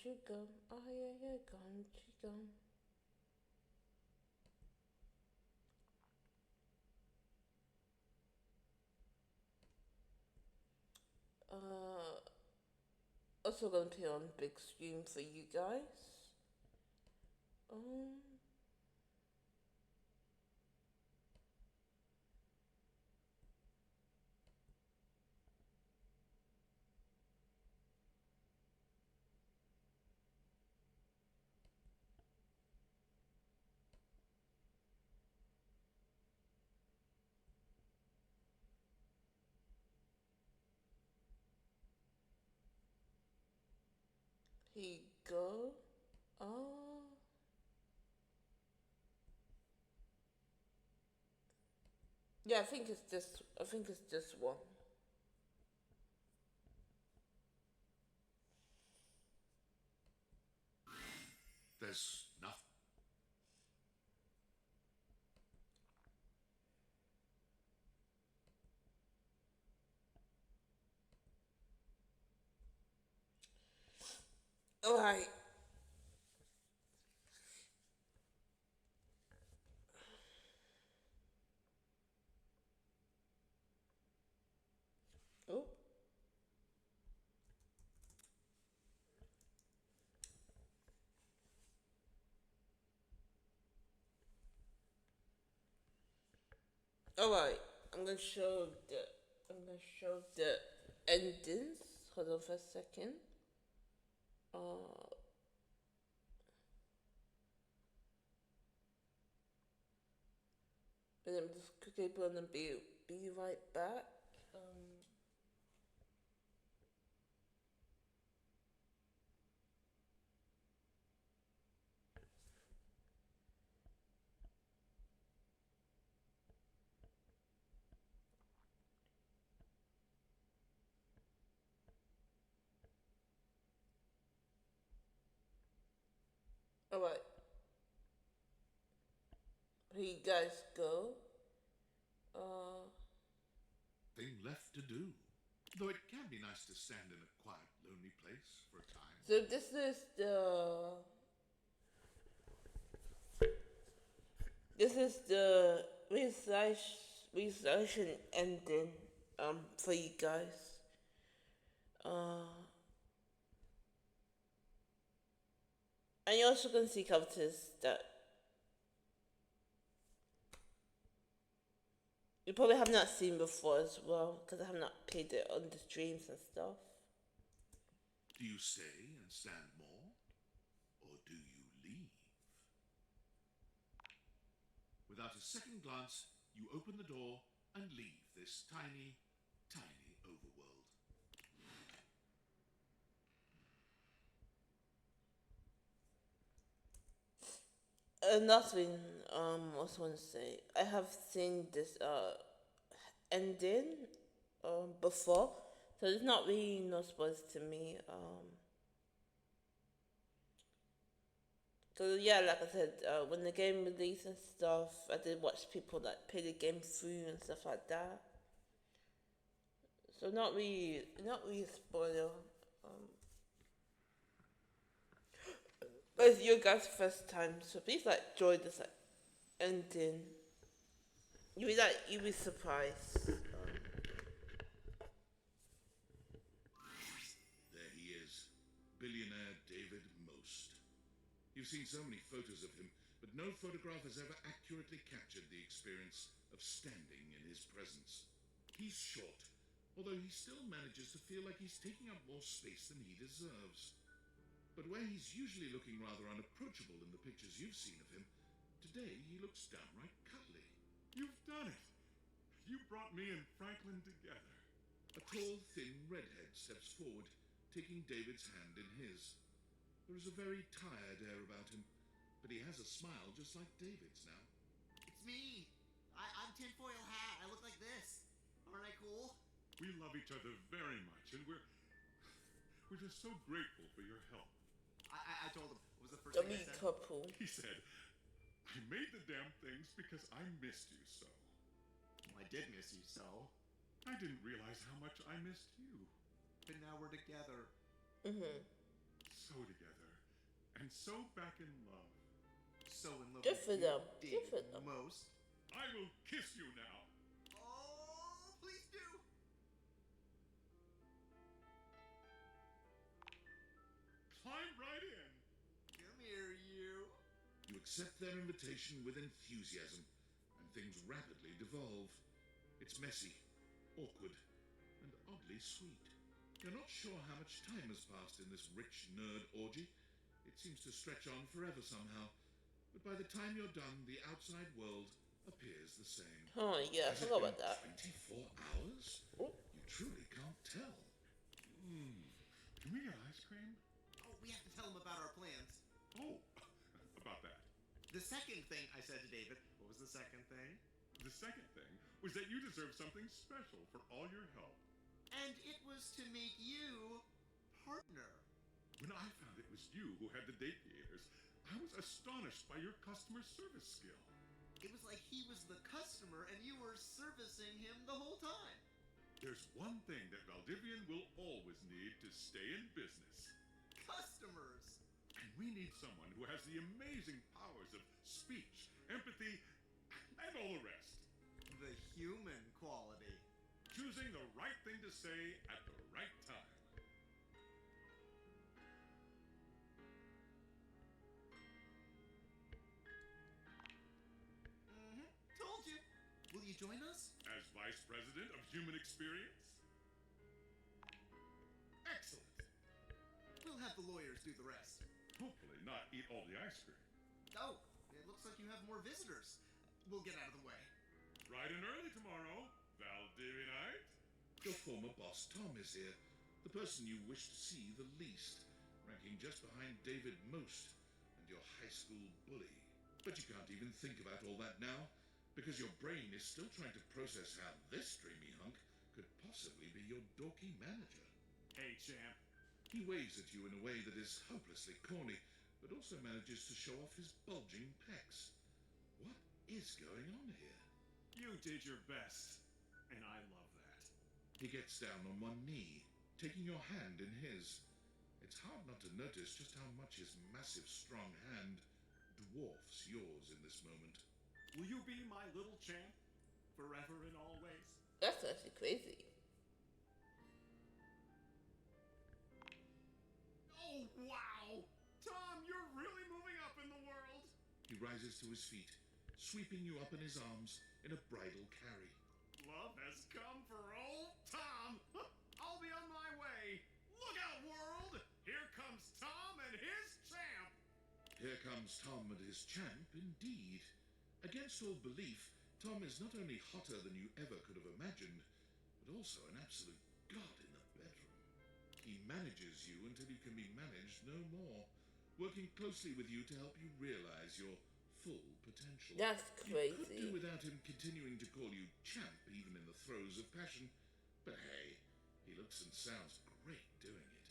to gum, oh yeah, gone to gum. Also gonna play on big screen for you guys. Here you go. Yeah, I think it's this. I think it's this one. There's Alright. Oh. Alright. I'm gonna show the endings. Hold on for a second. And I'm just quickly gonna be right back. Alright. Here you guys go. Thing left to do. Though it can be nice to stand in a quiet, lonely place for a time. So this is the research ending for you guys. And you also can see characters that you probably have not seen before as well, because I have not played it on the streams and stuff. Do you stay and stand more? Or do you leave? Without a second glance, you open the door and leave this tiny, tiny overworld. Another thing, I also want to say, I have seen this ending before, so it's not really no spoilers to me. So yeah, like I said, when the game released and stuff, I did watch people like play the game through and stuff like that. So not really a spoiler. But it's your guys' first time, so please like enjoy this like ending. You'll be surprised. There he is, billionaire David Most. You've seen so many photos of him, but no photograph has ever accurately captured the experience of standing in his presence. He's short, although he still manages to feel like he's taking up more space than he deserves. But where he's usually looking rather unapproachable in the pictures you've seen of him, today he looks downright cuddly. You've done it! You brought me and Franklin together. A tall, thin redhead steps forward, taking David's hand in his. There is a very tired air about him, but he has a smile just like David's now. It's me. I'm tinfoil hat. I look like this. Aren't I cool? We love each other very much, and we're just so grateful for your help. I told him. What was the first thing I Dummy said? couple. He said, I made the damn things because I missed you so. Well, I did miss you so. I didn't realize how much I missed you. But now we're together. So together. And so back in love. So in love Good with for you, them. Good for David them. Most. I will kiss you now. Oh, please do. Climb right in. Come here, you. You accept their invitation with enthusiasm, and things rapidly devolve. It's messy, awkward, and oddly sweet. You're not sure how much time has passed in this rich nerd orgy. It seems to stretch on forever somehow. But by the time you're done, the outside world appears the same. Oh yeah, I Has it forgot been about that. 24 hours? Oh. You truly can't tell. Can we get ice cream? Oh, we have to tell him about our plans. Oh, about that. The second thing I said to David. What was the second thing? The second thing was that you deserve something special for all your help. And it was to make you partner. When I found it was you who had the date theaters, I was astonished by your customer service skill. It was like he was the customer and you were servicing him the whole time. There's one thing that Valdivian will always need to stay in business. customers. And we need someone who has the amazing powers of speech, empathy, and all the rest. The human quality. Choosing the right thing to say at the right time. Told you. Will you join us? As Vice President of Human Experience? Excellent. We'll have the lawyers do the rest. Hopefully not eat all the ice cream. Oh, it looks like you have more visitors. We'll get out of the way. Bright and early tomorrow, Valdivianite. Your former boss Tom is here, the person you wish to see the least, ranking just behind David Most and your high school bully. But you can't even think about all that now, because your brain is still trying to process how this dreamy hunk could possibly be your dorky manager. Hey, champ. He waves at you in a way that is hopelessly corny, but also manages to show off his bulging pecs. What is going on here? You did your best, and I love that. He gets down on one knee, taking your hand in his. It's hard not to notice just how much his massive, strong hand dwarfs yours in this moment. Will you be my little champ, forever and always? That's actually crazy. Oh, wow! Tom, you're really moving up in the world! He rises to his feet, sweeping you up in his arms in a bridal carry. Love has come for old Tom! I'll be on my way! Look out, world! Here comes Tom and his champ! Here comes Tom and his champ, indeed. Against all belief, Tom is not only hotter than you ever could have imagined, but also an absolute god in the bedroom. He manages you until you can be managed no more, working closely with you to help you realize your full potential. That's You could do crazy. without him continuing to call you champ even in the throes of passion, but hey, he looks and sounds great doing it.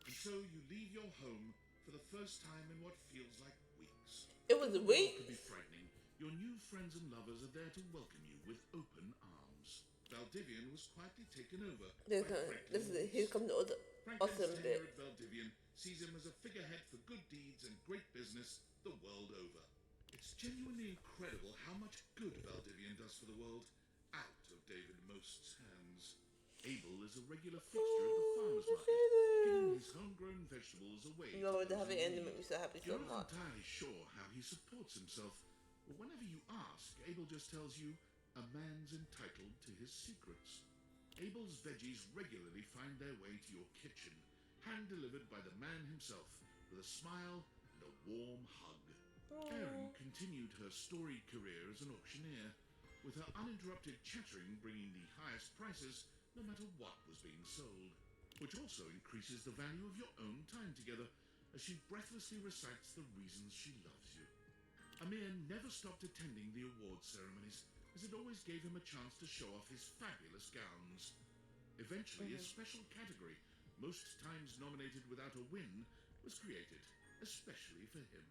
And so you leave your home for the first time in what feels like weeks. It was a The world week. can be frightening. Your new friends and lovers are there to welcome you with open arms. Valdivian was quietly taken over Here by comes, Franklin this is Moose. here comes the other Franklin's awesome tenure bit. at Valdivian sees him as a figurehead for good deeds and great business the world over. It's genuinely incredible how much good Valdivian does for the world out of David Most's hands. Abel is a regular fixture at the farmer's market, giving his homegrown vegetables away. You know, to the those happy in ending need. makes me so happy so You're not much. entirely sure how he supports himself, but whenever you ask, Abel just tells you a man's entitled to his secrets. Abel's veggies regularly find their way to your kitchen, hand-delivered by the man himself, with a smile and a warm hug. Erin continued her storied career as an auctioneer, with her uninterrupted chattering bringing the highest prices no matter what was being sold, which also increases the value of your own time together as she breathlessly recites the reasons she loves you. Amir never stopped attending the awards ceremonies, as it always gave him a chance to show off his fabulous gowns. Eventually, a special category, most times nominated without a win, was created, especially for him.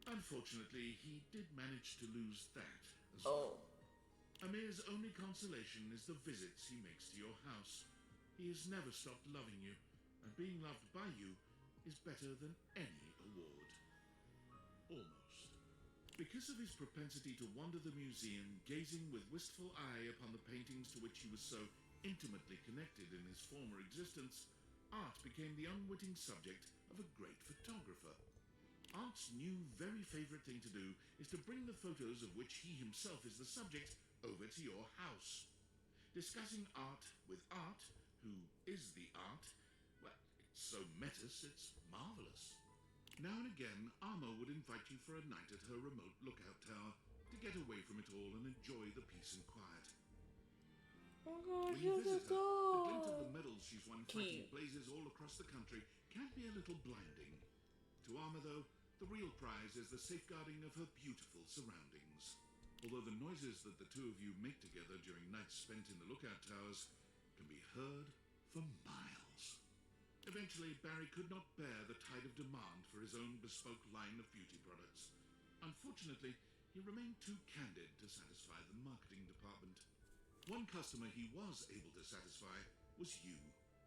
Unfortunately, he did manage to lose that as well. Oh, Amir's only consolation is the visits he makes to your house. He has never stopped loving you, and being loved by you is better than any award. Almost. Because of his propensity to wander the museum, gazing with wistful eye upon the paintings to which he was so intimately connected in his former existence, art became the unwitting subject of a great photographer. Art's new very favorite thing to do is to bring the photos of which he himself is the subject over to your house. Discussing art with Art, who is the art, well, it's so metis, it's marvelous. Now and again, Arma would invite you for a night at her remote lookout tower to get away from it all and enjoy the peace and quiet. oh God, When you here's a visit her, the glint of dog. the medals she's won Key. fighting blazes all across the country can be a little blinding. To Arma, though, the real prize is the safeguarding of her beautiful surroundings. Although the noises that the two of you make together during nights spent in the lookout towers can be heard for miles. Eventually, Barry could not bear the tide of demand for his own bespoke line of beauty products. Unfortunately, he remained too candid to satisfy the marketing department. One customer he was able to satisfy was you.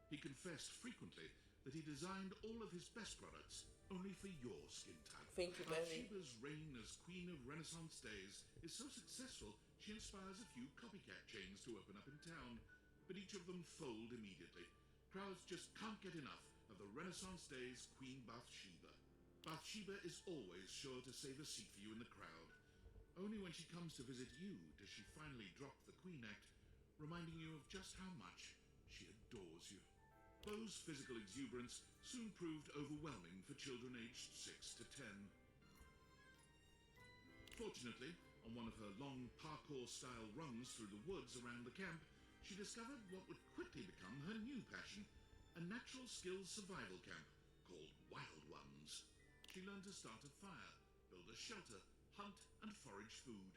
He confessed frequently that he designed all of his best products only for your skin type. Thank you, baby. Bathsheba's reign as Queen of Renaissance days is so successful, she inspires a few copycat chains to open up in town, but each of them fold immediately. Crowds just can't get enough of the Renaissance days Queen Bathsheba. Bathsheba is always sure to save a seat for you in the crowd. Only when she comes to visit you does she finally drop the Queen Act, reminding you of just how much she adores you. Bo's physical exuberance soon proved overwhelming for children aged 6 to 10. Fortunately, on one of her long parkour-style runs through the woods around the camp, she discovered what would quickly become her new passion, a natural skills survival camp called Wild Ones. She learned to start a fire, build a shelter, hunt and forage food.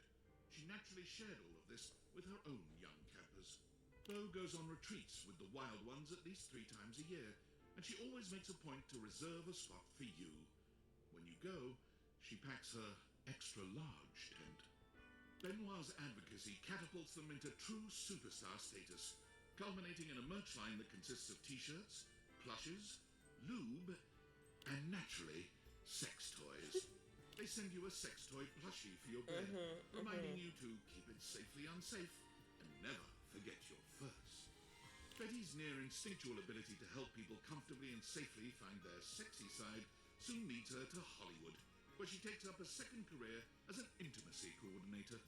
She naturally shared all of this with her own young campers. Bo goes on retreats with the Wild Ones at least 3 times a year, and she always makes a point to reserve a spot for you. When you go, she packs her extra-large tent. Benoit's advocacy catapults them into true superstar status, culminating in a merch line that consists of t-shirts, plushes, lube, and naturally, sex toys. They send you a sex toy plushie for your bed, reminding you to keep it safely unsafe and never forget your first. Betty's near instinctual ability to help people comfortably and safely find their sexy side soon leads her to Hollywood, where she takes up a second career as an intimacy coordinator.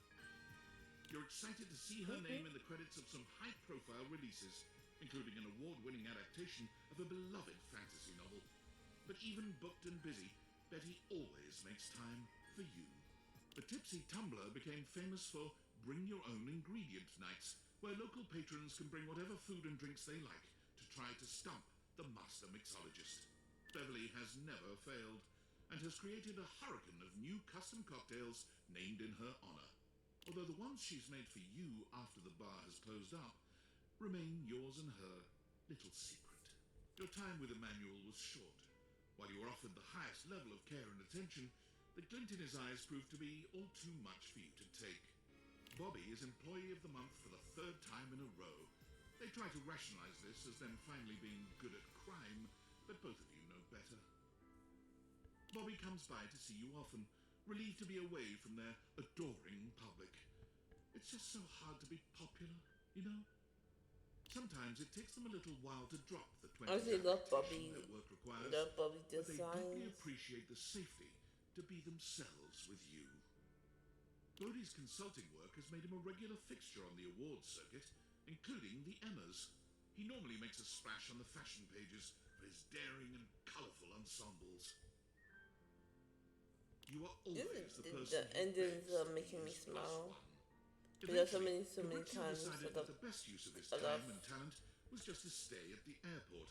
You're excited to see her name in the credits of some high-profile releases, including an award-winning adaptation of a beloved fantasy novel. But even booked and busy, Betty always makes time for you. The Tipsy Tumbler became famous for Bring Your Own Ingredient nights, where local patrons can bring whatever food and drinks they like to try to stump the master mixologist. Beverly has never failed, and has created a hurricane of new custom cocktails named in her honor. Although the ones she's made for you after the bar has closed up remain yours and her little secret. Your time with Emmanuel was short. While you were offered the highest level of care and attention, the glint in his eyes proved to be all too much for you to take. Bobby is Employee of the Month for the 3rd time in a row. They try to rationalize this as them finally being good at crime, but both of you know better. Bobby comes by to see you often, relieved to be away from their adoring public. It's just so hard to be popular, you know? Sometimes it takes them a little while to drop the 20 I actually love Bobby. their work requires, Love Bobby but they deeply designs. appreciate the safety to be themselves with you. Bodhi's consulting work has made him a regular fixture on the awards circuit, including the Emmas. He normally makes a splash on the fashion pages for his daring and colourful ensembles. You are always the person The endings are making me smile. There's so many times decided that that the best use of his I love- time and talent was just to stay at the airport.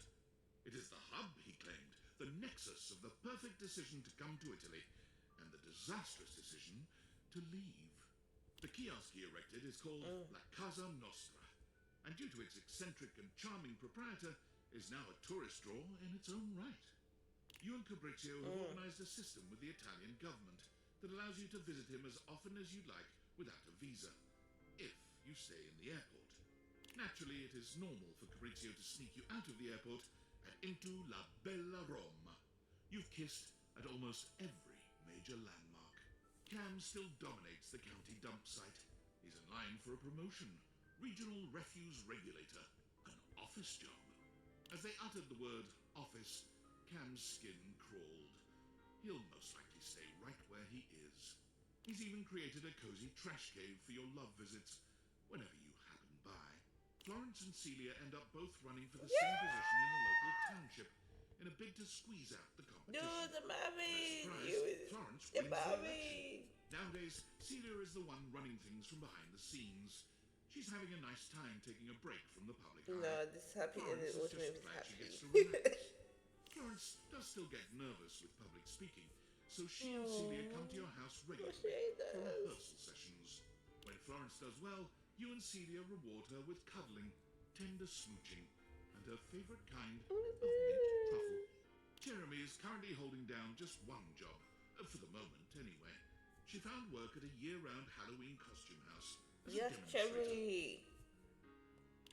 It is the hub, he claimed, the nexus of the perfect decision to come to Italy, and the disastrous decision to leave. The kiosk he erected is called La Casa Nostra, and due to its eccentric and charming proprietor, is now a tourist draw in its own right. You and Fabrizio have organized a system with the Italian government that allows you to visit him as often as you'd like without a visa, if you stay in the airport. Naturally, it is normal for Fabrizio to sneak you out of the airport and into La Bella Roma. You've kissed at almost every major landmark. Cam still dominates the county dump site. He's in line for a promotion, regional refuse regulator, an office job. As they uttered the word office, Cam's skin crawled. He'll most likely stay right where he is. He's even created a cozy trash cave for your love visits whenever you happen by. Florence and Celia end up both running for the same position in a local township in a bid to squeeze out the competition. No, the mommy! Surprise, Florence The wins the election. mommy! Nowadays, Celia is the one running things from behind the scenes. She's having a nice time taking a break from the public eye. No, this happy Florence ending is was just made me glad she happy. gets to relax. Florence does still get nervous with public speaking, so she and Celia come to your house regularly for rehearsal sessions. When Florence does well, you and Celia reward her with cuddling, tender smooching, and her favorite kind of mint truffle. Jeremy is currently holding down just one job, for the moment anyway. She found work at a year-round Halloween costume house as a Yes, demonstrator. Cherry!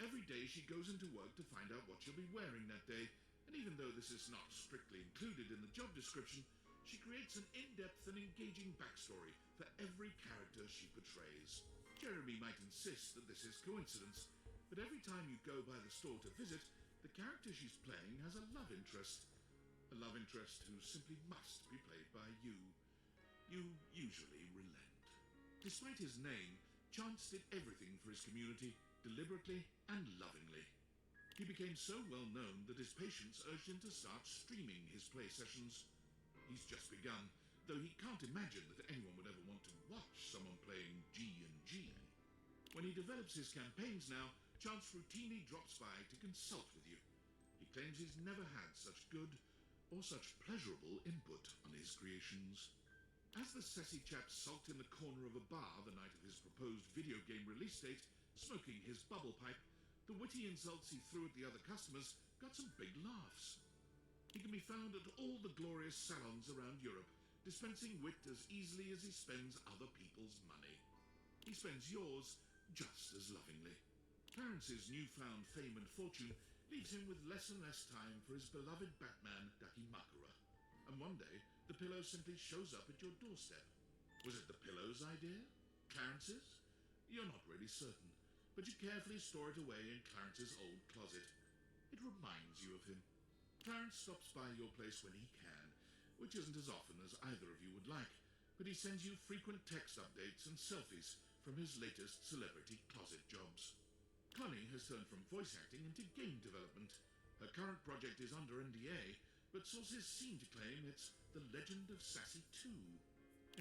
Every day she goes into work to find out what she'll be wearing that day, And even though this is not strictly included in the job description, she creates an in-depth and engaging backstory for every character she portrays. Jeremy might insist that this is coincidence, but every time you go by the store to visit, the character she's playing has a love interest. A love interest who simply must be played by you. You usually relent. Despite his name, Chance did everything for his community, deliberately and lovingly. He became so well known that his patients urged him to start streaming his play sessions. He's just begun, though he can't imagine that anyone would ever want to watch someone playing G&G. When he develops his campaigns now, Chance routinely drops by to consult with you. He claims he's never had such good or such pleasurable input on his creations. As the sassy chap sulked in the corner of a bar the night of his proposed video game release date, smoking his bubble pipe, the witty insults he threw at the other customers got some big laughs. He can be found at all the glorious salons around Europe, dispensing wit as easily as he spends other people's money. He spends yours just as lovingly. Clarence's newfound fame and fortune leaves him with less and less time for his beloved Batman, Ducky Makura. And one day, the pillow simply shows up at your doorstep. Was it the pillow's idea? Clarence's? You're not really certain, but you carefully store it away in Clarence's old closet. It reminds you of him. Clarence stops by your place when he can, which isn't as often as either of you would like, but he sends you frequent text updates and selfies from his latest celebrity closet jobs. Connie has turned from voice acting into game development. Her current project is under NDA, but sources seem to claim it's The Legend of Sassy 2.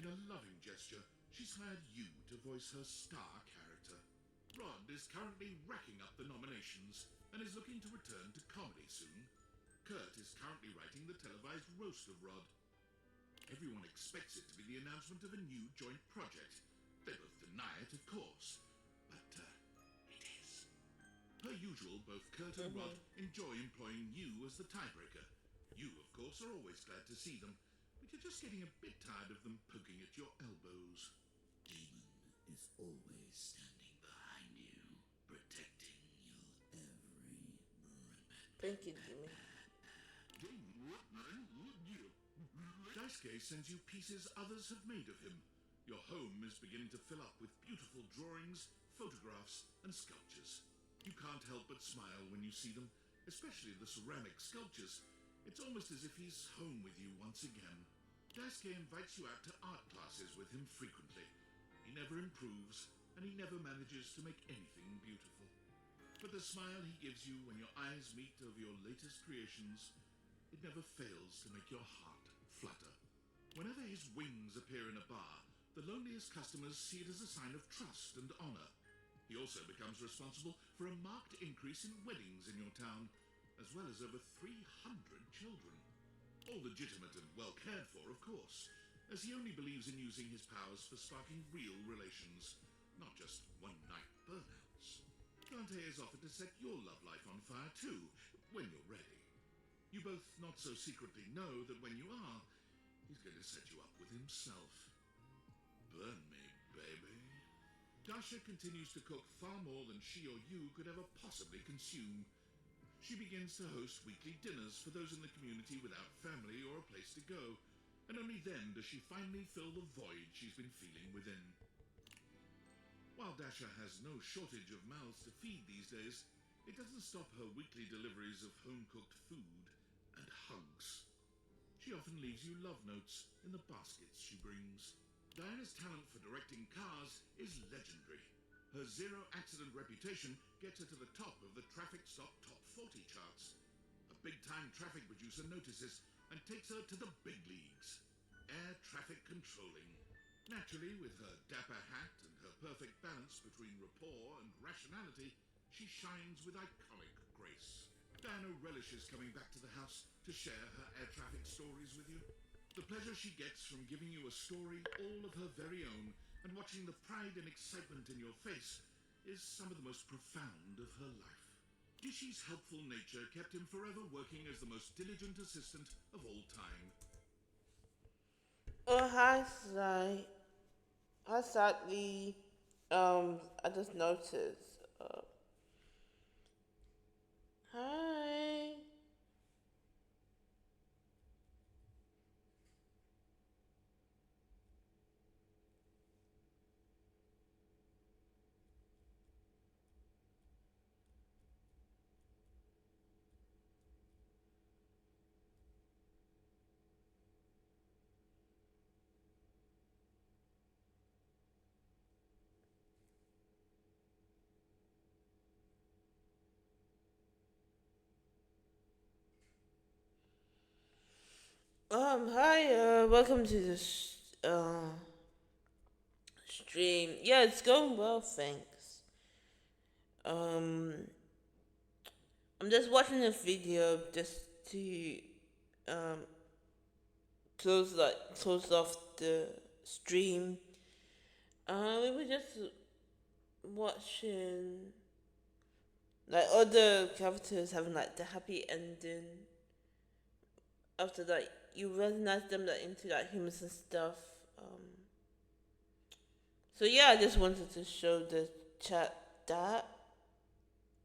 In a loving gesture, she's hired you to voice her star character. Rod is currently racking up the nominations and is looking to return to comedy soon. Kurt is currently writing the televised roast of Rod. Everyone expects it to be the announcement of a new joint project. They both deny it, of course, but it is. Per usual, both Kurt and Rod enjoy employing you as the tiebreaker. You, of course, are always glad to see them, but you're just getting a bit tired of them poking at your elbows. Demon is always standing behind you, protecting your every movement. Thank you, Jimmy. Daisuke sends you pieces others have made of him. Your home is beginning to fill up with beautiful drawings, photographs, and sculptures. You can't help but smile when you see them, especially the ceramic sculptures. It's almost as if he's home with you once again. Daisuke invites you out to art classes with him frequently. He never improves, and he never manages to make anything beautiful. But the smile he gives you when your eyes meet over your latest creations, it never fails to make your heart flutter. Whenever his wings appear in a bar, the loneliest customers see it as a sign of trust and honor. He also becomes responsible for a marked increase in weddings in your town, as well as over 300 children. All legitimate and well cared for, of course, as he only believes in using his powers for sparking real relations, not just one-night burnouts. Dante has offered to set your love life on fire too, when you're ready. You both not so secretly know that when you are, he's going to set you up with himself. Burn me, baby. Dasha continues to cook far more than she or you could ever possibly consume. She begins to host weekly dinners for those in the community without family or a place to go, and only then does she finally fill the void she's been feeling within. While Dasha has no shortage of mouths to feed these days, it doesn't stop her weekly deliveries of home-cooked food and hugs. She often leaves you love notes in the baskets she brings. Diana's talent for directing cars is legendary. Her zero-accident reputation gets her to the top of the traffic stop top 40 charts. A big-time traffic producer notices and takes her to the big leagues. Air traffic controlling. Naturally, with her dapper hat and her perfect balance between rapport and rationality, she shines with iconic grace. Diana relishes coming back to the house to share her air traffic stories with you. The pleasure she gets from giving you a story all of her very own and watching the pride and excitement in your face is some of the most profound of her life. Dishy's helpful nature kept him forever working as the most diligent assistant of all time. Oh, hi, Sai. Hi, Sadly. I just noticed. Hi. Hi, welcome to this stream. Yeah, it's going well, thanks. Um, I'm just watching a video just to um close off the stream. We were just watching like other characters having like the happy ending after like you recognize them like into like humans and stuff. Um, so yeah, I just wanted to show the chat that.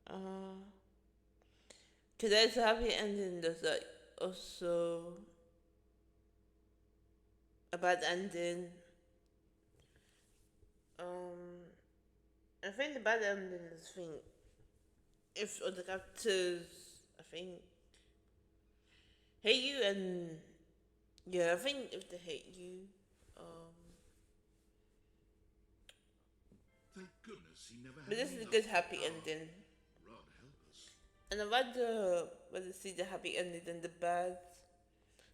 Uh, Cause there's a happy ending. There's like also a bad ending. Um, I think the bad ending is if other characters I think hate you and yeah I think if they hate you, Thank goodness he never had but this any is a love good for happy power. ending. God help us. And I'd rather see the happy ending than the bad.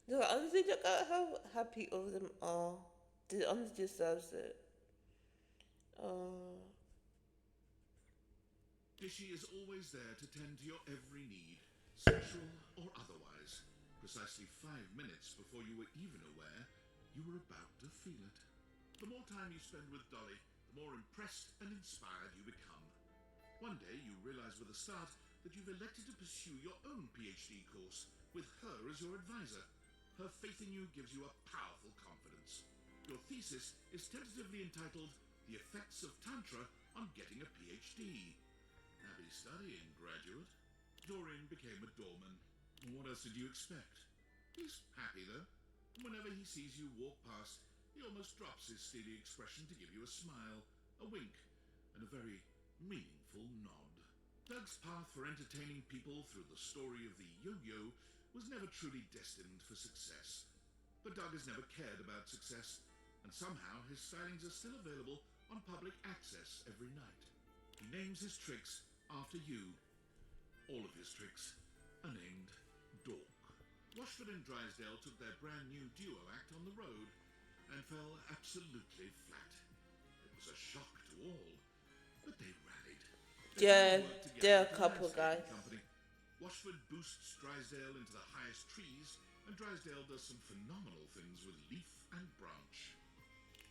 No, honestly, look at how happy all of them are. They honestly deserves it. Uh, Dishy is always there to tend to your every need, sexual or otherwise. Precisely 5 minutes before you were even aware, you were about to feel it. The more time you spend with Dolly, the more impressed and inspired you become. One day you realize with a start that you've elected to pursue your own PhD course, with her as your advisor. Her faith in you gives you a powerful confidence. Your thesis is tentatively entitled The Effects of Tantra on Getting a PhD. Happy studying, graduate. Dorian became a doorman. What else did you expect? He's happy, though. Whenever he sees you walk past, he almost drops his steely expression to give you a smile, a wink, and a very meaningful nod. Doug's path for entertaining people through the story of the yo-yo was never truly destined for success. But Doug has never cared about success, and somehow his stylings are still available on public access every night. He names his tricks after you. All of his tricks are named Dork. Washford and Drysdale took their brand new duo act on the road and fell absolutely flat. It was a shock to all, but they rallied. They yeah, worked together they're a with the couple guys. landscaping company. Washford boosts Drysdale into the highest trees, and Drysdale does some phenomenal things with leaf and branch.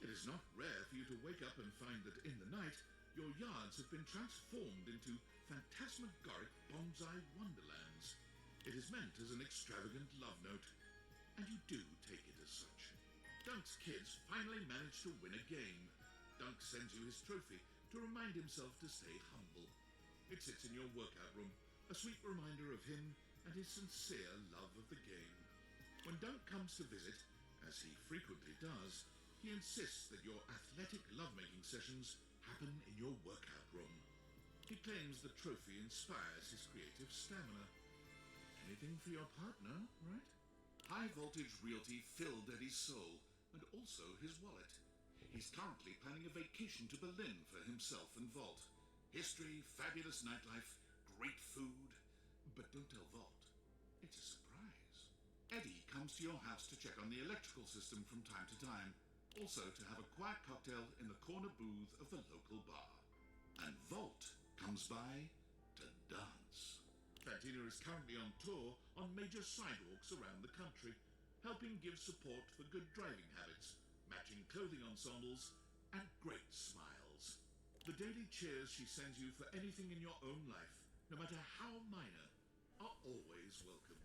It is not rare for you to wake up and find that in the night, your yards have been transformed into phantasmagoric bonsai wonderlands. It is meant as an extravagant love note, and you do take it as such. Dunk's kids finally managed to win a game. Dunk sends you his trophy to remind himself to stay humble. It sits in your workout room, a sweet reminder of him and his sincere love of the game. When Dunk comes to visit, as he frequently does, he insists that your athletic lovemaking sessions happen in your workout room. He claims the trophy inspires his creative stamina. Anything for your partner, right? High voltage realty filled Eddie's soul, and also his wallet. He's currently planning a vacation to Berlin for himself and Vault. History, fabulous nightlife, great food. But don't tell Vault. It's a surprise. Eddie comes to your house to check on the electrical system from time to time. Also to have a quiet cocktail in the corner booth of the local bar. And Vault comes by to dance. Fantina is currently on tour on major sidewalks around the country, helping give support for good driving habits, matching clothing ensembles, and great smiles. The daily cheers she sends you for anything in your own life, no matter how minor, are always welcome.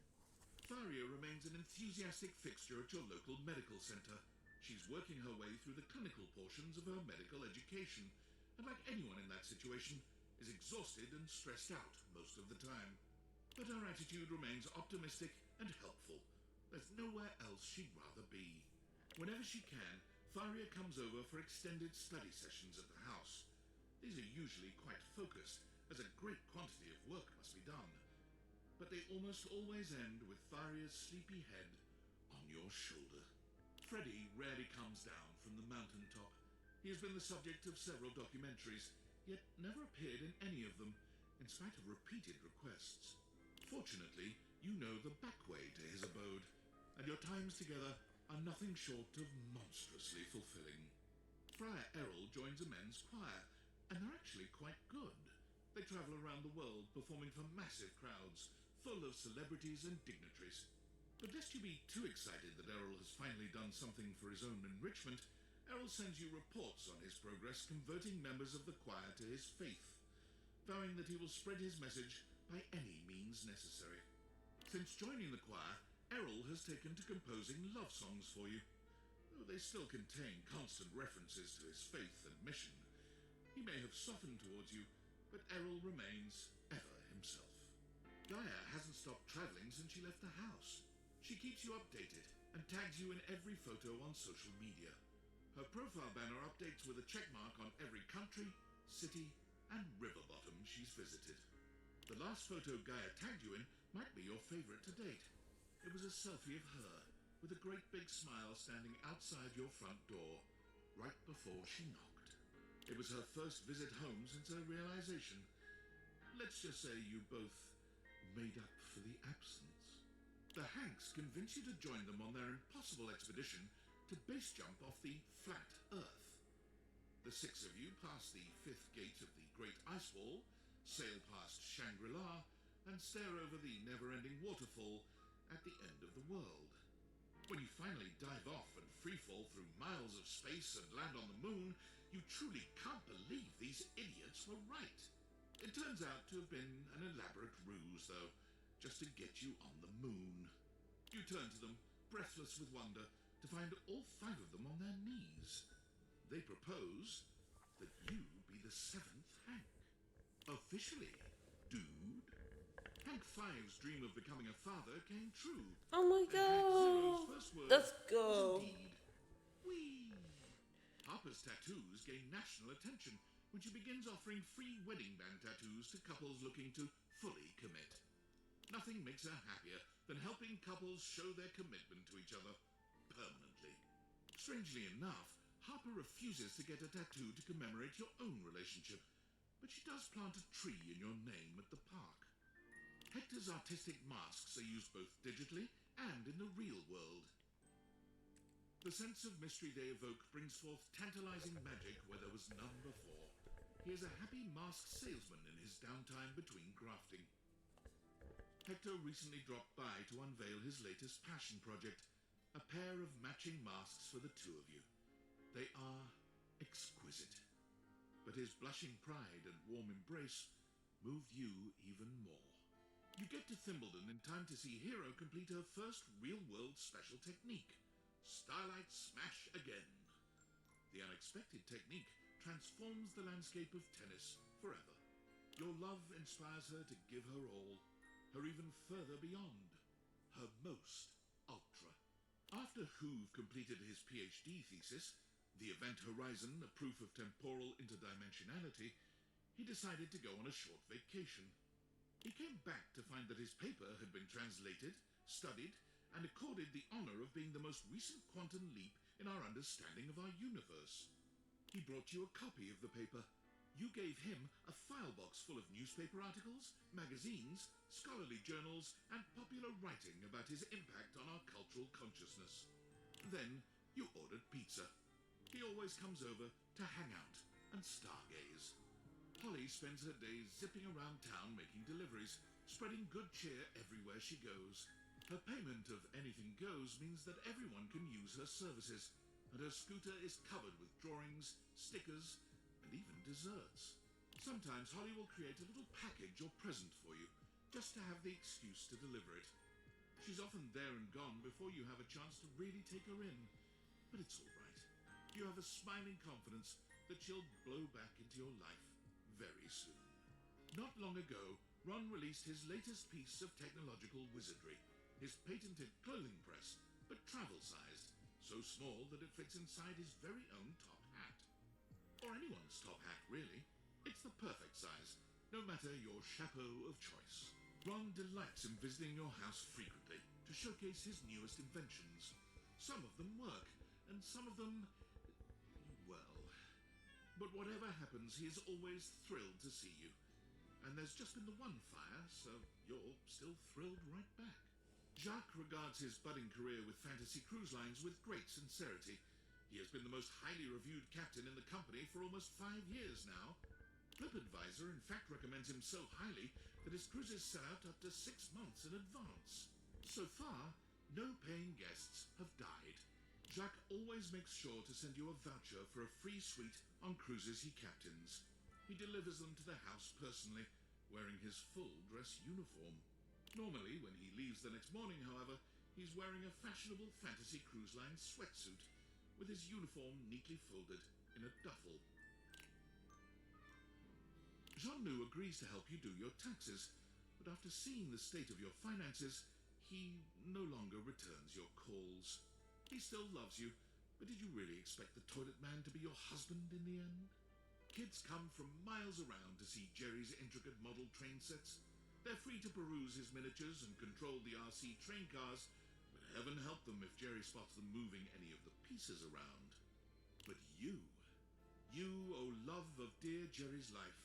Faria remains an enthusiastic fixture at your local medical center. She's working her way through the clinical portions of her medical education, and like anyone in that situation, is exhausted and stressed out most of the time. But her attitude remains optimistic and helpful. There's nowhere else she'd rather be. Whenever she can, Faria comes over for extended study sessions at the house. These are usually quite focused, as a great quantity of work must be done. But they almost always end with Faria's sleepy head on your shoulder. Freddy rarely comes down from the mountaintop. He has been the subject of several documentaries, yet never appeared in any of them, in spite of repeated requests. Fortunately, you know the back way to his abode. and your times together are nothing short of monstrously fulfilling. Friar Errol joins a men's choir, and they're actually quite good. They travel around the world performing for massive crowds, full of celebrities and dignitaries. But lest you be too excited that Errol has finally done something for his own enrichment, Errol sends you reports on his progress converting members of the choir to his faith, vowing that he will spread his message by any means necessary. Since joining the choir, Errol has taken to composing love songs for you, though they still contain constant references to his faith and mission. He may have softened towards you, but Errol remains ever himself. Gaia hasn't stopped traveling since she left the house. She keeps you updated and tags you in every photo on social media. Her profile banner updates with a checkmark on every country, city, and river bottom she's visited. The last photo Gaia tagged you in might be your favorite to date. It was a selfie of her, with a great big smile standing outside your front door, right before she knocked. It was her first visit home since her realization. Let's just say you both made up for the absence. The Hanks convince you to join them on their impossible expedition to base jump off the flat Earth. The six of you pass the fifth gate of the Great Ice Wall, sail past Shangri-La, and stare over the never-ending waterfall at the end of the world. When you finally dive off and freefall through miles of space and land on the moon, you truly can't believe these idiots were right. It turns out to have been an elaborate ruse, though, just to get you on the moon. You turn to them, breathless with wonder, to find all five of them on their knees. They propose that you be the seventh Hank. Officially, dude. Hank Five's dream of becoming a father came true. Oh my And Hank Zero's god. first word Let's was go. indeed, wee. Harper's tattoos gain national attention when she begins offering free wedding band tattoos to couples looking to fully commit. Nothing makes her happier than helping couples show their commitment to each other permanently. Strangely enough, Harper refuses to get a tattoo to commemorate your own relationship, but she does plant a tree in your name at the park. Hector's artistic masks are used both digitally and in the real world. The sense of mystery they evoke brings forth tantalizing magic where there was none before. He is a happy masked salesman in his downtime between grafting. Hector recently dropped by to unveil his latest passion project, a pair of matching masks for the two of you. They are exquisite, but his blushing pride and warm embrace move you even more. You get to Thimbledon in time to see Hero complete her first real-world special technique, Starlight Smash Again. The unexpected technique transforms the landscape of tennis forever. Your love inspires her to give her all, her even further beyond, her most ultra. After Hoove completed his PhD thesis, The Event Horizon, a proof of temporal interdimensionality, he decided to go on a short vacation. He came back to find that his paper had been translated, studied, and accorded the honor of being the most recent quantum leap in our understanding of our universe. He brought you a copy of the paper. You gave him a file box full of newspaper articles, magazines, scholarly journals, and popular writing about his impact on our cultural consciousness. Then you ordered pizza. He always comes over to hang out and stargaze. Holly spends her days zipping around town making deliveries, spreading good cheer everywhere she goes. Her payment of anything goes means that everyone can use her services, and her scooter is covered with drawings, stickers, and even desserts. Sometimes Holly will create a little package or present for you, just to have the excuse to deliver it. She's often there and gone before you have a chance to really take her in, but it's all right. You have a smiling confidence that she'll blow back into your life very soon. Not long ago, Ron released his latest piece of technological wizardry, his patented clothing press, but travel-sized, so small that it fits inside his very own top hat. Or anyone's top hat, really. It's the perfect size, no matter your chapeau of choice. Ron delights in visiting your house frequently to showcase his newest inventions. Some of them work, and some of them, well... But whatever happens, he is always thrilled to see you. And there's just been the one fire, so you're still thrilled right back. Jacques regards his budding career with Fantasy Cruise Lines with great sincerity. He has been the most highly reviewed captain in the company for almost 5 years now. TripAdvisor in fact recommends him so highly that his cruises sell out up to 6 months in advance. So far, no paying guests have died. Jacques always makes sure to send you a voucher for a free suite on cruises he captains. He delivers them to the house personally, wearing his full dress uniform. Normally, when he leaves the next morning, however, he's wearing a fashionable Fantasy Cruise Line sweatsuit, with his uniform neatly folded in a duffel. Jean-Loup agrees to help you do your taxes, but after seeing the state of your finances, he no longer returns your calls. He still loves you, but did you really expect the toilet man to be your husband in the end? Kids come from miles around to see Jerry's intricate model train sets. They're free to peruse his miniatures and control the RC train cars, but heaven help them if Jerry spots them moving any of the pieces around. But you, oh love of dear Jerry's life,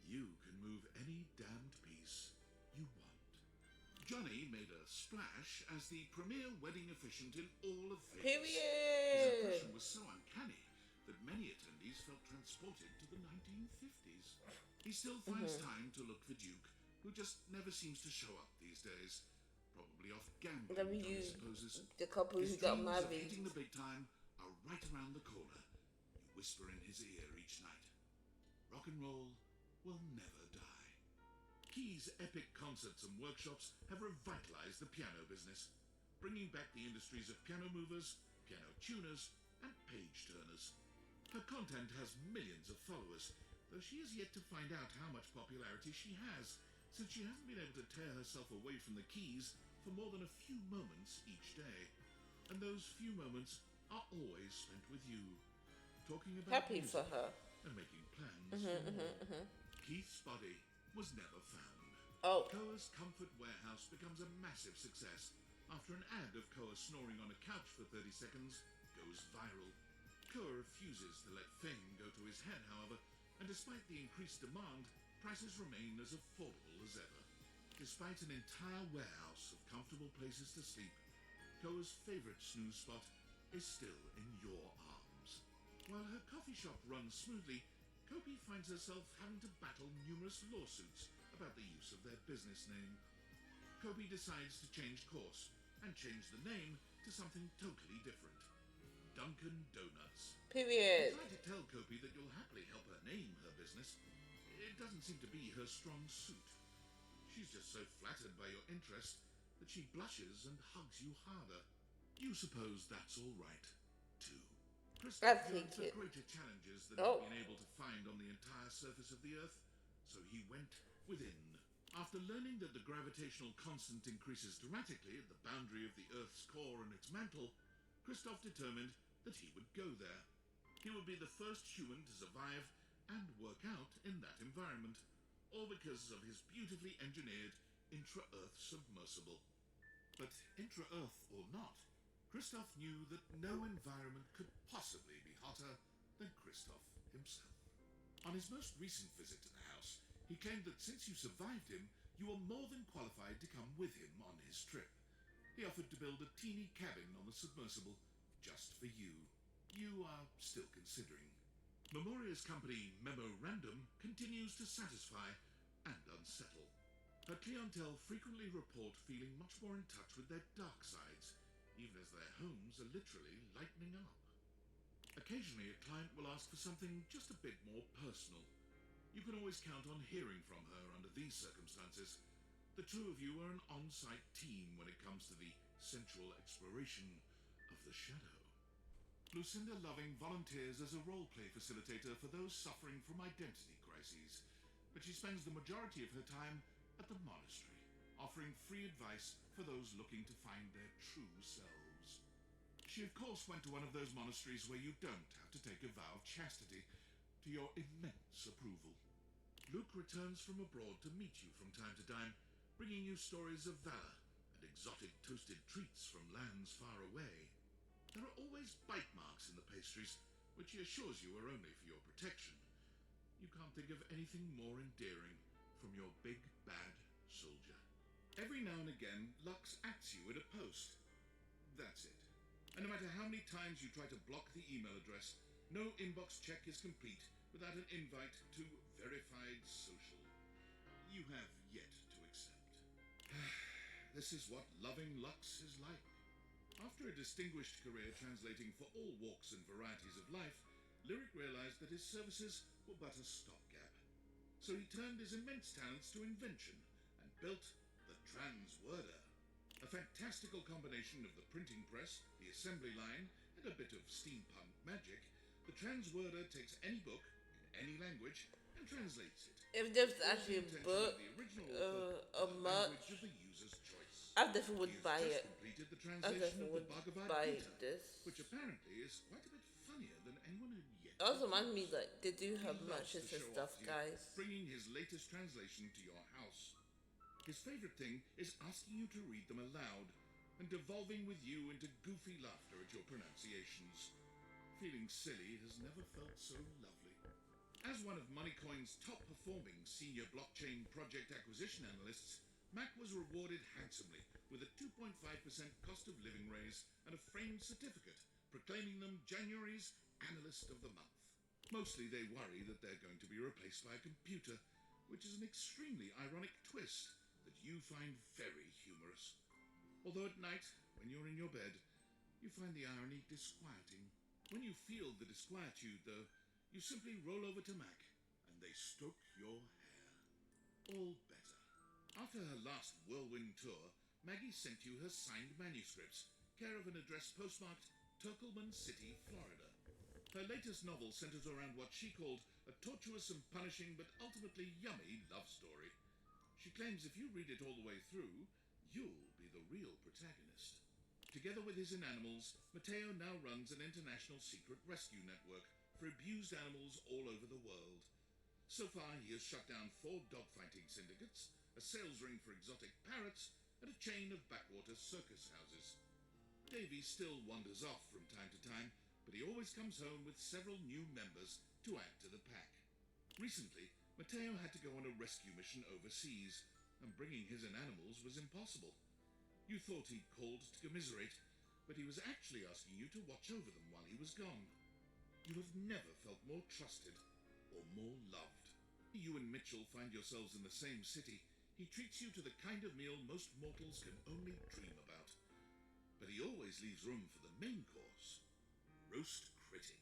you can move any damned piece you want. Johnny made a splash as the premier wedding officiant in all of Vegas. His Period. impression was so uncanny that many attendees felt transported to the 1950s. He still finds time to look for Duke, who just never seems to show up these days. Probably off gambling, Johnny supposes. The couple His who got dreams of married. hitting the big time are right around the corner. You whisper in his ear each night. Rock and roll will never die. Key's epic concerts and workshops have revitalized the piano business, bringing back the industries of piano movers, piano tuners, and page turners. Her content has millions of followers, though she is yet to find out how much popularity she has, since she hasn't been able to tear herself away from the keys for more than a few moments each day. And those few moments are always spent with you, talking about Happy music for her. and making plans for more. Keith's body was never found. Oh, Koa's Comfort Warehouse becomes a massive success after an ad of Koa snoring on a couch for 30 seconds goes viral. Koa refuses to let fame go to his head, however, and despite the increased demand, prices remain as affordable as ever. Despite an entire warehouse of comfortable places to sleep, Koa's favorite snooze spot is still in your arms. While her coffee shop runs smoothly, Kopi finds herself having to battle numerous lawsuits about the use of their business name. Kopi decides to change course and change the name to something totally different. Dunkin' Donuts. You period. try to tell Kopi that you'll happily help her name her business. It doesn't seem to be her strong suit. She's just so flattered by your interest that she blushes and hugs you harder. You suppose that's all right, too. I Christoph think yearned for it. greater challenges than Oh. he'd been able to find on the entire surface of the Earth, so he went within. After learning that the gravitational constant increases dramatically at the boundary of the Earth's core and its mantle, Christoph determined that he would go there. He would be the first human to survive and work out in that environment, all because of his beautifully engineered intra-Earth submersible. But intra-Earth or not, Christoph knew that no environment could possibly be hotter than Christoph himself. On his most recent visit to the house, he claimed that since you survived him, you were more than qualified to come with him on his trip. He offered to build a teeny cabin on the submersible just for you. You are still considering. Memoria's company Memorandum continues to satisfy and unsettle. Her clientele frequently report feeling much more in touch with their dark sides, even as their homes are literally lightening up. Occasionally, a client will ask for something just a bit more personal. You can always count on hearing from her under these circumstances. The two of you are an on-site team when it comes to the sensual exploration of the shadow. Lucinda Loving volunteers as a role-play facilitator for those suffering from identity crises, but she spends the majority of her time at the monastery, offering free advice for those looking to find their true selves. She of course went to one of those monasteries where you don't have to take a vow of chastity, to your immense approval. Luke returns from abroad to meet you from time to time, bringing you stories of valor and exotic toasted treats from lands far away. There are always bite marks in the pastries, which he assures you are only for your protection. You can't think of anything more endearing from your big bad soldier. Every now and again, Lux ats you at a post. That's it. And no matter how many times you try to block the email address, no inbox check is complete without an invite to verified social. You have yet to accept. This is what loving Lux is like. After a distinguished career translating for all walks and varieties of life, Lyric realized that his services were but a stopgap. So he turned his immense talents to invention and built the Transworder. A fantastical combination of the printing press, the assembly line, and a bit of steampunk magic, the Transworder takes any book, in any language, and translates it. If there's With the actually a intention book, of the original author, a the merch, language of the user's choice. I definitely would He buy has it. just completed the I translation definitely of would the Bhagavad buy Gita, this. which apparently is quite a bit funnier than anyone had yet. It also reminds me that they do He have loves merches to and show stuff, off to you, guys. bringing his latest translation to your house. His favorite thing is asking you to read them aloud and devolving with you into goofy laughter at your pronunciations. Feeling silly has never felt so lovely. As one of Moneycoin's top-performing senior blockchain project acquisition analysts, Mac was rewarded handsomely with a 2.5% cost of living raise and a framed certificate proclaiming them January's Analyst of the Month. Mostly they worry that they're going to be replaced by a computer, which is an extremely ironic twist that you find very humorous. Although at night, when you're in your bed, you find the irony disquieting. When you feel the disquietude, though, you simply roll over to Mac, and they stroke your hair. All better. After her last whirlwind tour, Maggie sent you her signed manuscripts, care of an address postmarked Turkleman City, Florida. Her latest novel centers around what she called a tortuous and punishing but ultimately yummy love story. She claims if you read it all the way through, you'll be the real protagonist. Together with his inanimals, Matteo now runs an international secret rescue network for abused animals all over the world. So far, he has shut down 4 dogfighting syndicates, a sales ring for exotic parrots, and a chain of backwater circus houses. Davy still wanders off from time to time, but he always comes home with several new members to add to the pack. Recently, Matteo had to go on a rescue mission overseas, and bringing his inanimals was impossible. You thought he'd called to commiserate, but he was actually asking you to watch over them while he was gone. You have never felt more trusted or more loved. You and Mitchell find yourselves in the same city. He treats you to the kind of meal most mortals can only dream about. But he always leaves room for the main course, roast critic.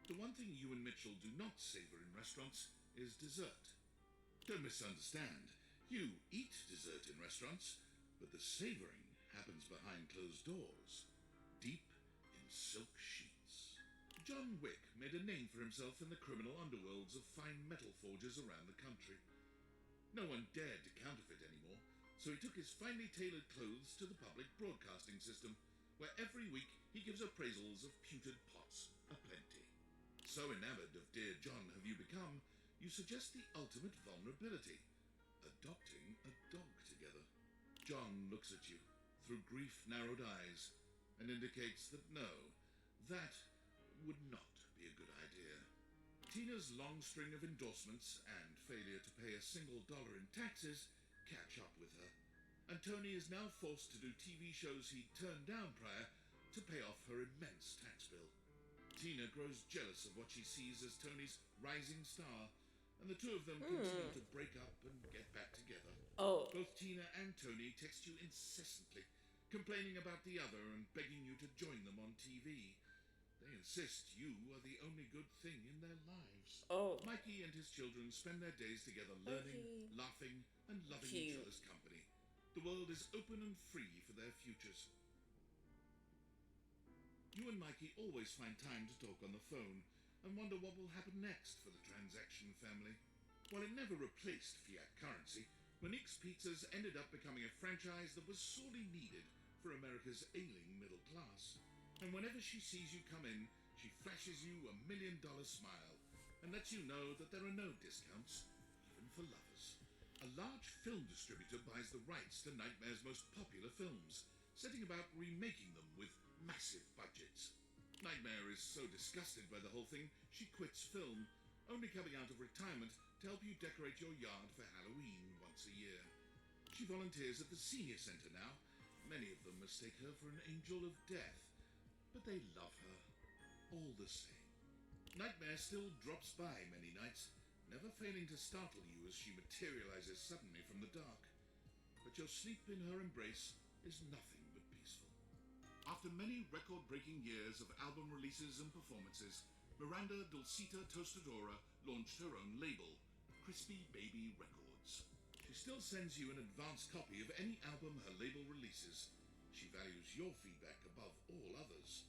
The one thing you and Mitchell do not savor in restaurants is dessert. Don't misunderstand. You eat dessert in restaurants, but the savoring happens behind closed doors, deep in silk sheets. John Wick made a name for himself in the criminal underworlds of fine metal forgers around the country. No one dared to counterfeit anymore, so he took his finely tailored clothes to the public broadcasting system, where every week he gives appraisals of pewtered pots aplenty. So enamored of Dear John have you become, you suggest the ultimate vulnerability, adopting a dog together. John looks at you through grief-narrowed eyes and indicates that no, that would not be a good idea. Tina's long string of endorsements and failure to pay a single dollar in taxes catch up with her, and Tony is now forced to do TV shows he'd turned down prior to pay off her immense tax bill. Tina grows jealous of what she sees as Tony's rising star, and the two of them continue to break up and get back together. Oh, Both Tina and Tony text you incessantly, complaining about the other and begging you to join them on TV. They insist you are the only good thing in their lives. oh, Mikey and his children spend their days together learning, Okay. laughing, and loving each Cute. other's company. The world is open and free for their futures. You and Mikey always find time to talk on the phone and wonder what will happen next for the transaction family. While it never replaced fiat currency, Monique's Pizzas ended up becoming a franchise that was sorely needed for America's ailing middle class. And whenever she sees you come in, she flashes you $1 million smile and lets you know that there are no discounts, even for lovers. A large film distributor buys the rights to Nightmare's most popular films, setting about remaking them with massive budgets. Nightmare is so disgusted by the whole thing, she quits film, only coming out of retirement to help you decorate your yard for Halloween once a year. She volunteers at the senior center now. Many of them mistake her for an angel of death, but they love her all the same. Nightmare still drops by many nights, never failing to startle you as she materializes suddenly from the dark. But your sleep in her embrace is nothing but peaceful. After many record-breaking years of album releases and performances, Miranda Dulcita Tostadora launched her own label, Crispy Baby Records. She still sends you an advance copy of any album her label releases. She values your feedback above all others.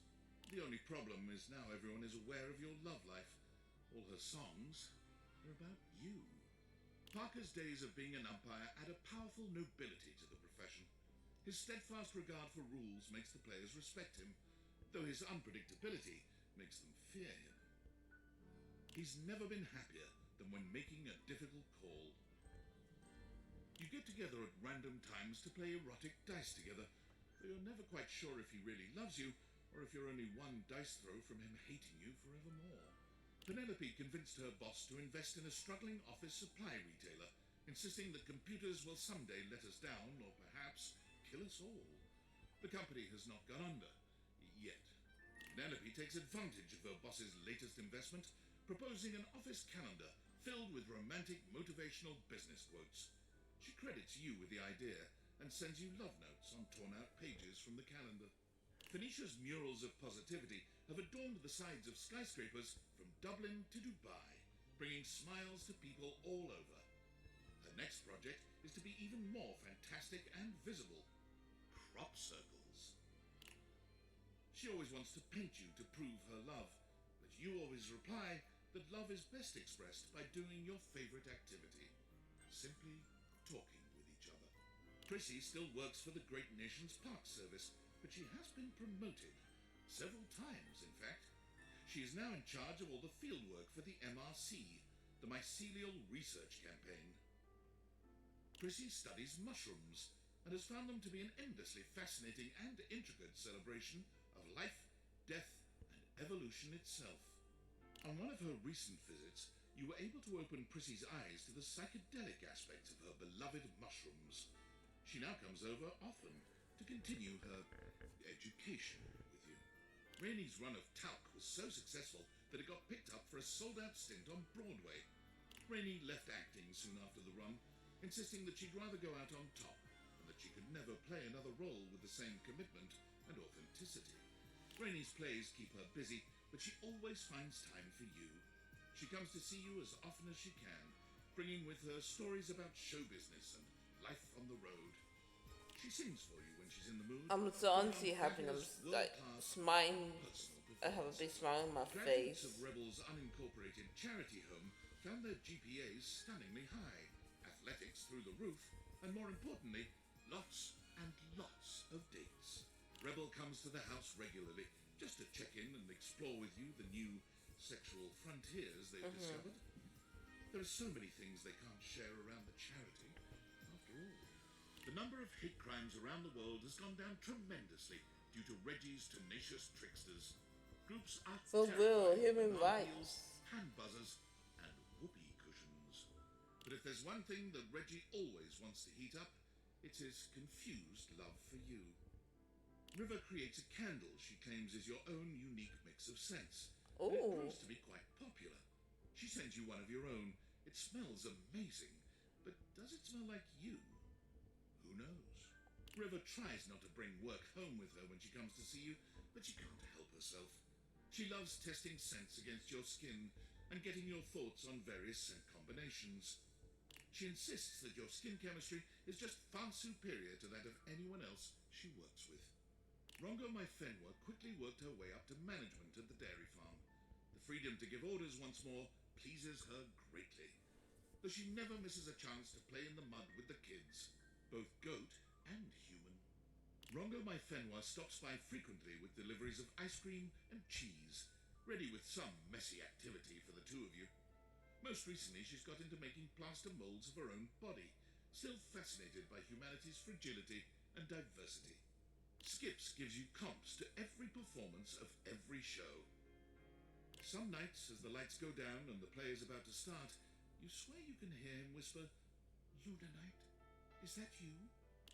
The only problem is now everyone is aware of your love life. All her songs are about you. Parker's days of being an umpire add a powerful nobility to the profession. His steadfast regard for rules makes the players respect him, though his unpredictability makes them fear him. He's never been happier than when making a difficult call. You get together at random times to play erotic dice together, though you're never quite sure if he really loves you, or if you're only one dice throw from him hating you forevermore. Penelope convinced her boss to invest in a struggling office supply retailer, insisting that computers will someday let us down, or perhaps kill us all. The company has not gone under, yet. Penelope takes advantage of her boss's latest investment, proposing an office calendar filled with romantic motivational business quotes. She credits you with the idea and sends you love notes on torn-out pages from the calendar. Phoenicia's murals of positivity have adorned the sides of skyscrapers from Dublin to Dubai, bringing smiles to people all over. Her next project is to be even more fantastic and visible. Crop circles. She always wants to paint you to prove her love, but you always reply that love is best expressed by doing your favorite activity. Simply talking with each other. Prissy still works for the Great Nations Park Service, but she has been promoted. Several times, in fact. She is now in charge of all the fieldwork for the MRC, the Mycelial Research Campaign. Prissy studies mushrooms and has found them to be an endlessly fascinating and intricate celebration of life, death, and evolution itself. On one of her recent visits, you were able to open Prissy's eyes to the psychedelic aspects of her beloved mushrooms. She now comes over often to continue her education with you. Rainey's run of talc was so successful that it got picked up for a sold-out stint on Broadway. Rainey left acting soon after the run, insisting that she'd rather go out on top and that she could never play another role with the same commitment and authenticity. Rainey's plays keep her busy, but she always finds time for you. She comes to see you as often as she can, bringing with her stories about show business and life on the road. She sings for you when she's in the mood. So honestly happy, I'm like smiling. I have a big smile on my face. Graduates of Rebel's unincorporated charity home found their GPAs stunningly high, athletics through the roof, and more importantly, lots and lots of dates. Rebel comes to the house regularly, just to check in and explore with you the new sexual frontiers they've discovered. There are so many things they can't share around the charity, after all. The number of hate crimes around the world has gone down tremendously due to Reggie's tenacious tricksters. Groups are For real, human terrified of rights. hand buzzers, and whoopee cushions. But if there's one thing that Reggie always wants to heat up, it's his confused love for you. River creates a candle she claims is your own unique mix of scents. And it Ooh. proves to be quite popular. She sends you one of your own. It smells amazing, but does it smell like you? Who knows? River tries not to bring work home with her when she comes to see you, but she can't help herself. She loves testing scents against your skin and getting your thoughts on various scent combinations. She insists that your skin chemistry is just far superior to that of anyone else she works with. Rongo Maifenwa quickly worked her way up to management at the dairy farm. The freedom to give orders once more pleases her greatly, though she never misses a chance to play in the mud with the kids, both goat and human. Rongo Maifenwa stops by frequently with deliveries of ice cream and cheese, ready with some messy activity for the two of you. Most recently, she's got into making plaster molds of her own body, still fascinated by humanity's fragility and diversity. Skips gives you comps to every performance of every show. Some nights, as the lights go down and the play is about to start, you swear you can hear him whisper, "Unite." Is that you?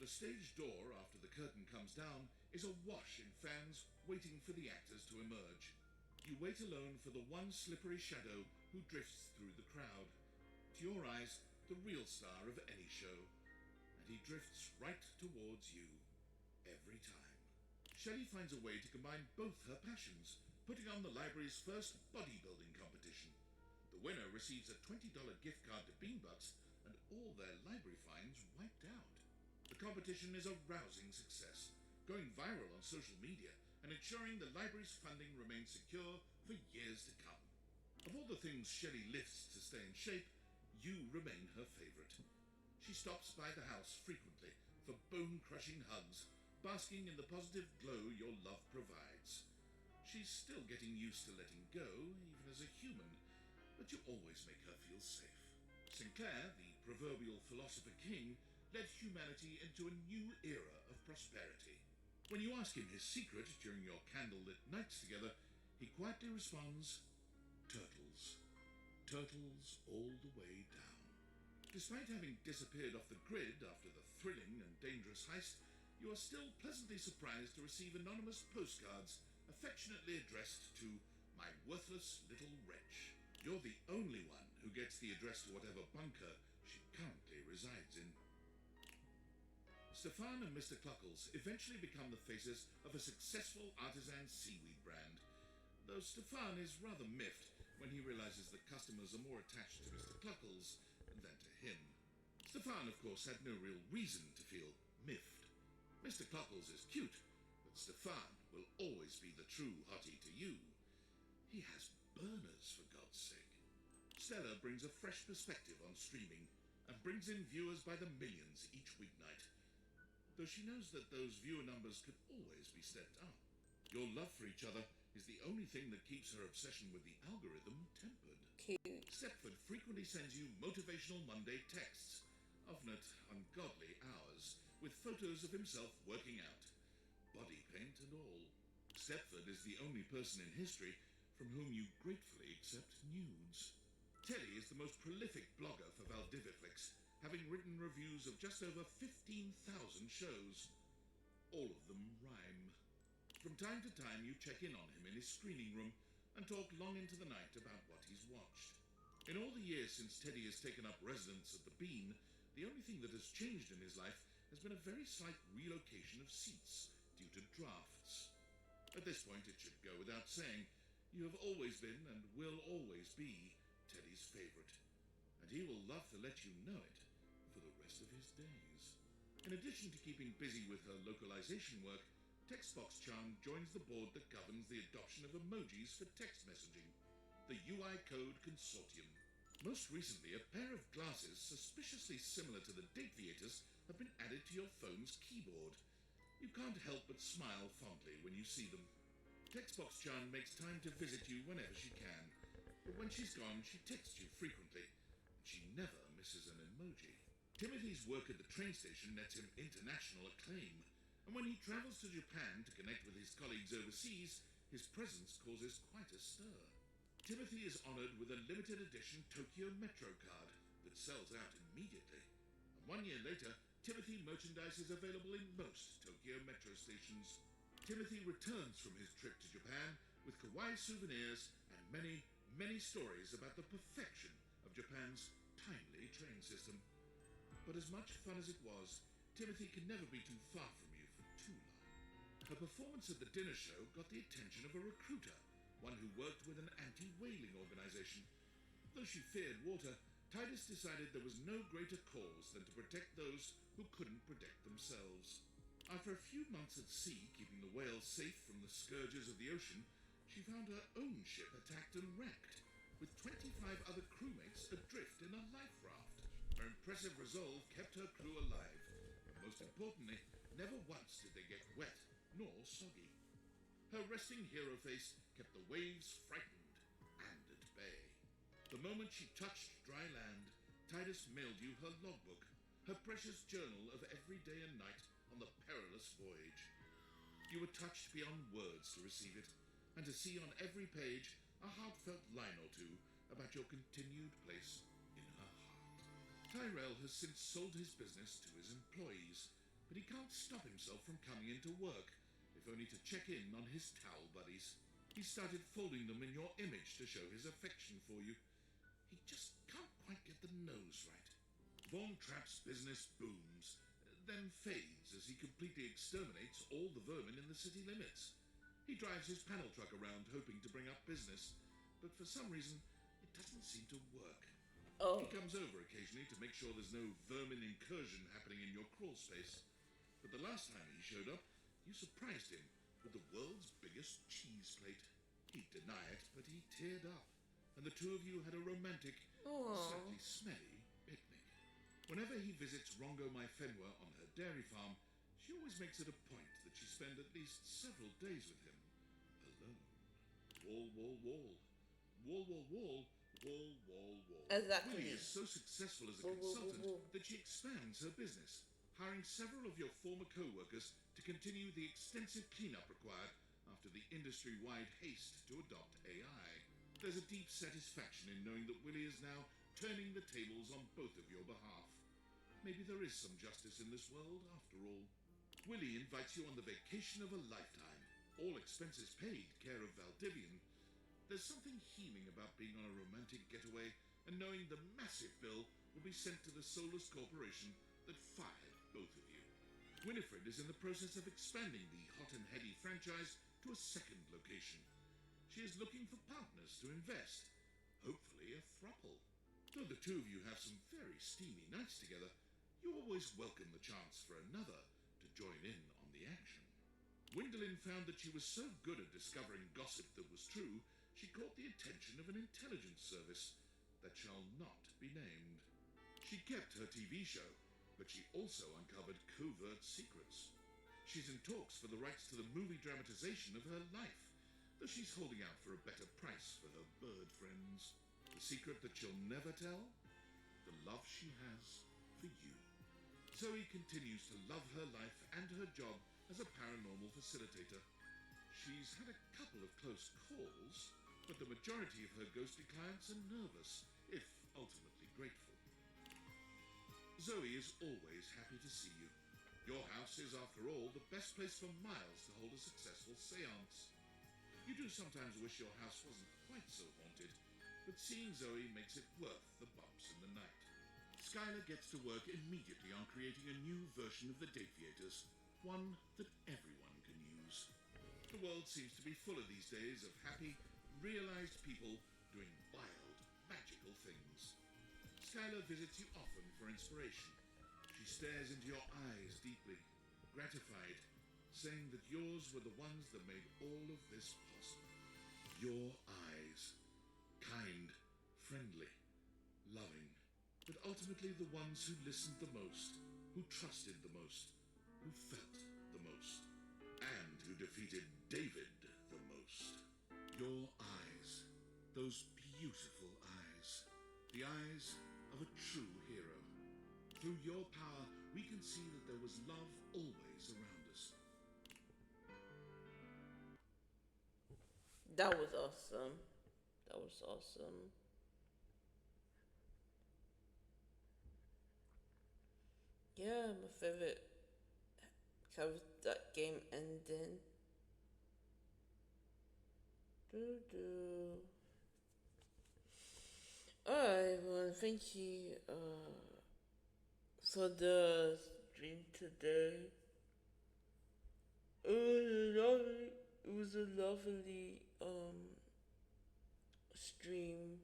The stage door, after the curtain comes down, is awash in fans waiting for the actors to emerge. You wait alone for the one slippery shadow who drifts through the crowd. To your eyes, the real star of any show. And he drifts right towards you. Every time. Shelley finds a way to combine both her passions, putting on the library's first bodybuilding competition. The winner receives a $20 gift card to Beanbucks and all their library fines wiped out. The competition is a rousing success, going viral on social media and ensuring the library's funding remains secure for years to come. Of all the things Shelley lifts to stay in shape, you remain her favorite. She stops by the house frequently for bone-crushing hugs, basking in the positive glow your love provides. She's still getting used to letting go, even as a human, but you always make her feel safe. Sinclair, the proverbial philosopher king, led humanity into a new era of prosperity. When you ask him his secret during your candlelit nights together, he quietly responds, turtles. Turtles all the way down. Despite having disappeared off the grid after the thrilling and dangerous heist, you are still pleasantly surprised to receive anonymous postcards affectionately addressed to my worthless little wretch. You're the only one who gets the address to whatever bunker she currently resides in. Stefan and Mr. Cluckles eventually become the faces of a successful artisan seaweed brand, though Stefan is rather miffed when he realizes that customers are more attached to Mr. Cluckles than to him. Stefan, of course, had no real reason to feel miffed. Mr. Cluckles is cute, but Stefan will always be the true hottie to you. He has burners, for God's sake. Stella brings a fresh perspective on streaming and brings in viewers by the millions each weeknight, though she knows that those viewer numbers could always be stepped up. Your love for each other is the only thing that keeps her obsession with the algorithm tempered. Cute. Stepford frequently sends you motivational Monday texts, often at ungodly hours, with photos of himself working out, body paint and all. Stepford is the only person in history from whom you gratefully accept nudes. Telly is the most prolific blogger for Valdiviflix, having written reviews of just over 15,000 shows. All of them rhyme. From time to time you check in on him in his screening room and talk long into the night about what he's watched. In all the years since Teddy has taken up residence at the Bean, the only thing that has changed in his life has been a very slight relocation of seats due to drafts. At this point it should go without saying, you have always been and will always be Teddy's favorite, and he will love to let you know it for the rest of his days. In addition to keeping busy with her localization work, Textbox-chan joins the board that governs the adoption of emojis for text messaging, the UI Code Consortium. Most recently, a pair of glasses suspiciously similar to the Dateviators have been added to your phone's keyboard. You can't help but smile fondly when you see them. Textbox-chan makes time to visit you whenever she can, but when she's gone, she texts you frequently, and she never misses an emoji. Timothy's work at the train station nets him international acclaim, and when he travels to Japan to connect with his colleagues overseas, his presence causes quite a stir. Timothy is honored with a limited edition Tokyo Metro card that sells out immediately. And 1 year later, Timothy merchandise is available in most Tokyo Metro stations. Timothy returns from his trip to Japan with kawaii souvenirs and many, many stories about the perfection of Japan's timely train system. But as much fun as it was, Timothy can never be too far from you for too long. Her performance at the dinner show got the attention of a recruiter, one who worked with an anti-whaling organization. Though she feared water, Titus decided there was no greater cause than to protect those who couldn't protect themselves. After a few months at sea, keeping the whales safe from the scourges of the ocean, she found her own ship attacked and wrecked, with 25 other crewmates adrift in a life raft. Her impressive resolve kept her crew alive, and most importantly, never once did they get wet nor soggy. Her resting hero face kept the waves frightened and at bay. The moment she touched dry land, Titus mailed you her logbook, her precious journal of every day and night on the perilous voyage. You were touched beyond words to receive it, and to see on every page a heartfelt line or two about your continued place in her heart. Tyrell has since sold his business to his employees, but he can't stop himself from coming into work, if only to check in on his towel buddies. He started folding them in your image to show his affection for you. He just can't quite get the nose right. Von Trapp's business booms, then fades as he completely exterminates all the vermin in the city limits. He drives his panel truck around hoping to bring up business, but for some reason, it doesn't seem to work. Oh. He comes over occasionally to make sure there's no vermin incursion happening in your crawl space. But the last time he showed up, you surprised him with the world's biggest cheese plate. He'd deny it, but he teared up, and the two of you had a romantic, slightly smelly picnic. Whenever he visits Rongo my Fenwa on her dairy farm, she always makes it a point that she spend at least several days with him, alone. Wall, wall, wall. Wall, wall, wall. Wall, wall, wall. Exactly. Willie is so successful as a consultant that she expands her business, hiring several of your former co-workers to continue the extensive cleanup required after the industry-wide haste to adopt AI. There's a deep satisfaction in knowing that Willie is now turning the tables on both of your behalf. Maybe there is some justice in this world, after all. Willie invites you on the vacation of a lifetime, all expenses paid, care of Valdivian. There's something healing about being on a romantic getaway and knowing the massive bill will be sent to the soulless corporation that fired both of you. Winifred is in the process of expanding the hot and heady franchise to a second location. She is looking for partners to invest, hopefully a throuple. Though the two of you have some very steamy nights together, you always welcome the chance for another to join in on the action. Gwendolyn found that she was so good at discovering gossip that was true, she caught the attention of an intelligence service that shall not be named. She kept her TV show, but she also uncovered covert secrets. She's in talks for the rights to the movie dramatization of her life, though she's holding out for a better price for her bird friends. The secret that she'll never tell? The love she has for you. Zoe continues to love her life and her job as a paranormal facilitator. She's had a couple of close calls, but the majority of her ghostly clients are nervous, if ultimately grateful. Zoe is always happy to see you. Your house is, after all, the best place for miles to hold a successful seance. You do sometimes wish your house wasn't quite so haunted, but seeing Zoe makes it worth the bumps in the night. Skylar gets to work immediately on creating a new version of the Dateviators, one that everyone can use. The world seems to be full of these days of happy, realized people doing wild, magical things. Skylar visits you often for inspiration. She stares into your eyes deeply, gratified, saying that yours were the ones that made all of this possible. Your eyes. Kind, friendly, loving, but ultimately the ones who listened the most, who trusted the most, who felt the most, and who defeated David the most. Your eyes, those beautiful eyes, the eyes of a true hero. Through your power, we can see that there was love always around us. That was awesome. That was awesome. Yeah, my favorite how that game ending. Alright, well, thank you for the stream today. It was a lovely stream.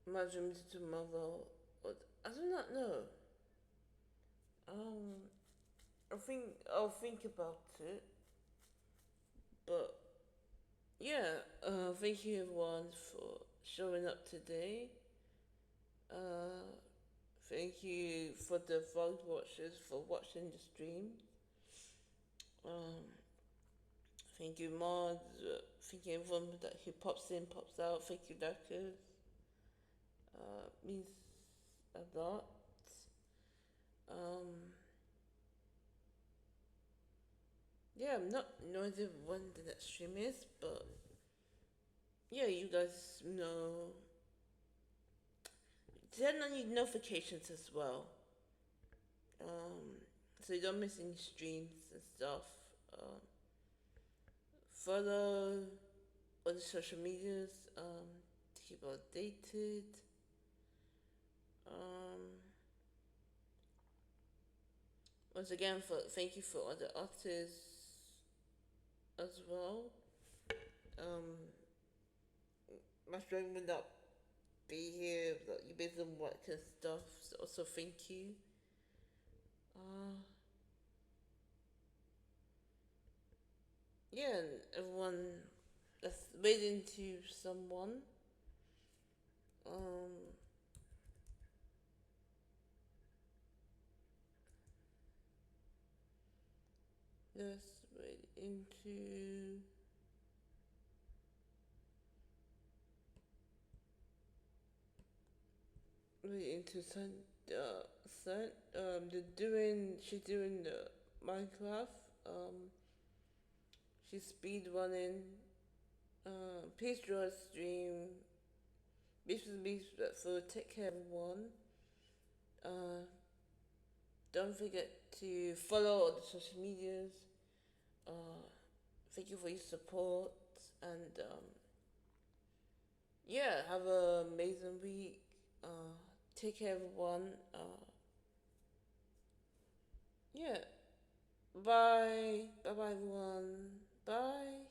Imagine to tomorrow. I do not know. I'll think about it. But yeah, thank you everyone for showing up today. Thank you for the vlog watchers for watching the stream. Thank you mods, thank you everyone that who pops in, pops out, thank you Dackers. Means a lot. Yeah, I'm not knowing when the next stream is, but yeah, you guys know, turn on your notifications as well. So you don't miss any streams and stuff. Follow all the social medias to keep updated. Once again, thank you for all the artists as well. My stream would not be here without you based on work and stuff. So thank you. Yeah, and everyone that's waiting to someone. Let's wait into Sun. She's doing the Minecraft. She's speed running. Please join the stream. Be respectful. Take care, everyone. Don't forget to follow all the social medias. Thank you for your support, and yeah, have an amazing week. Take care, everyone. Yeah, bye, bye, everyone. Bye.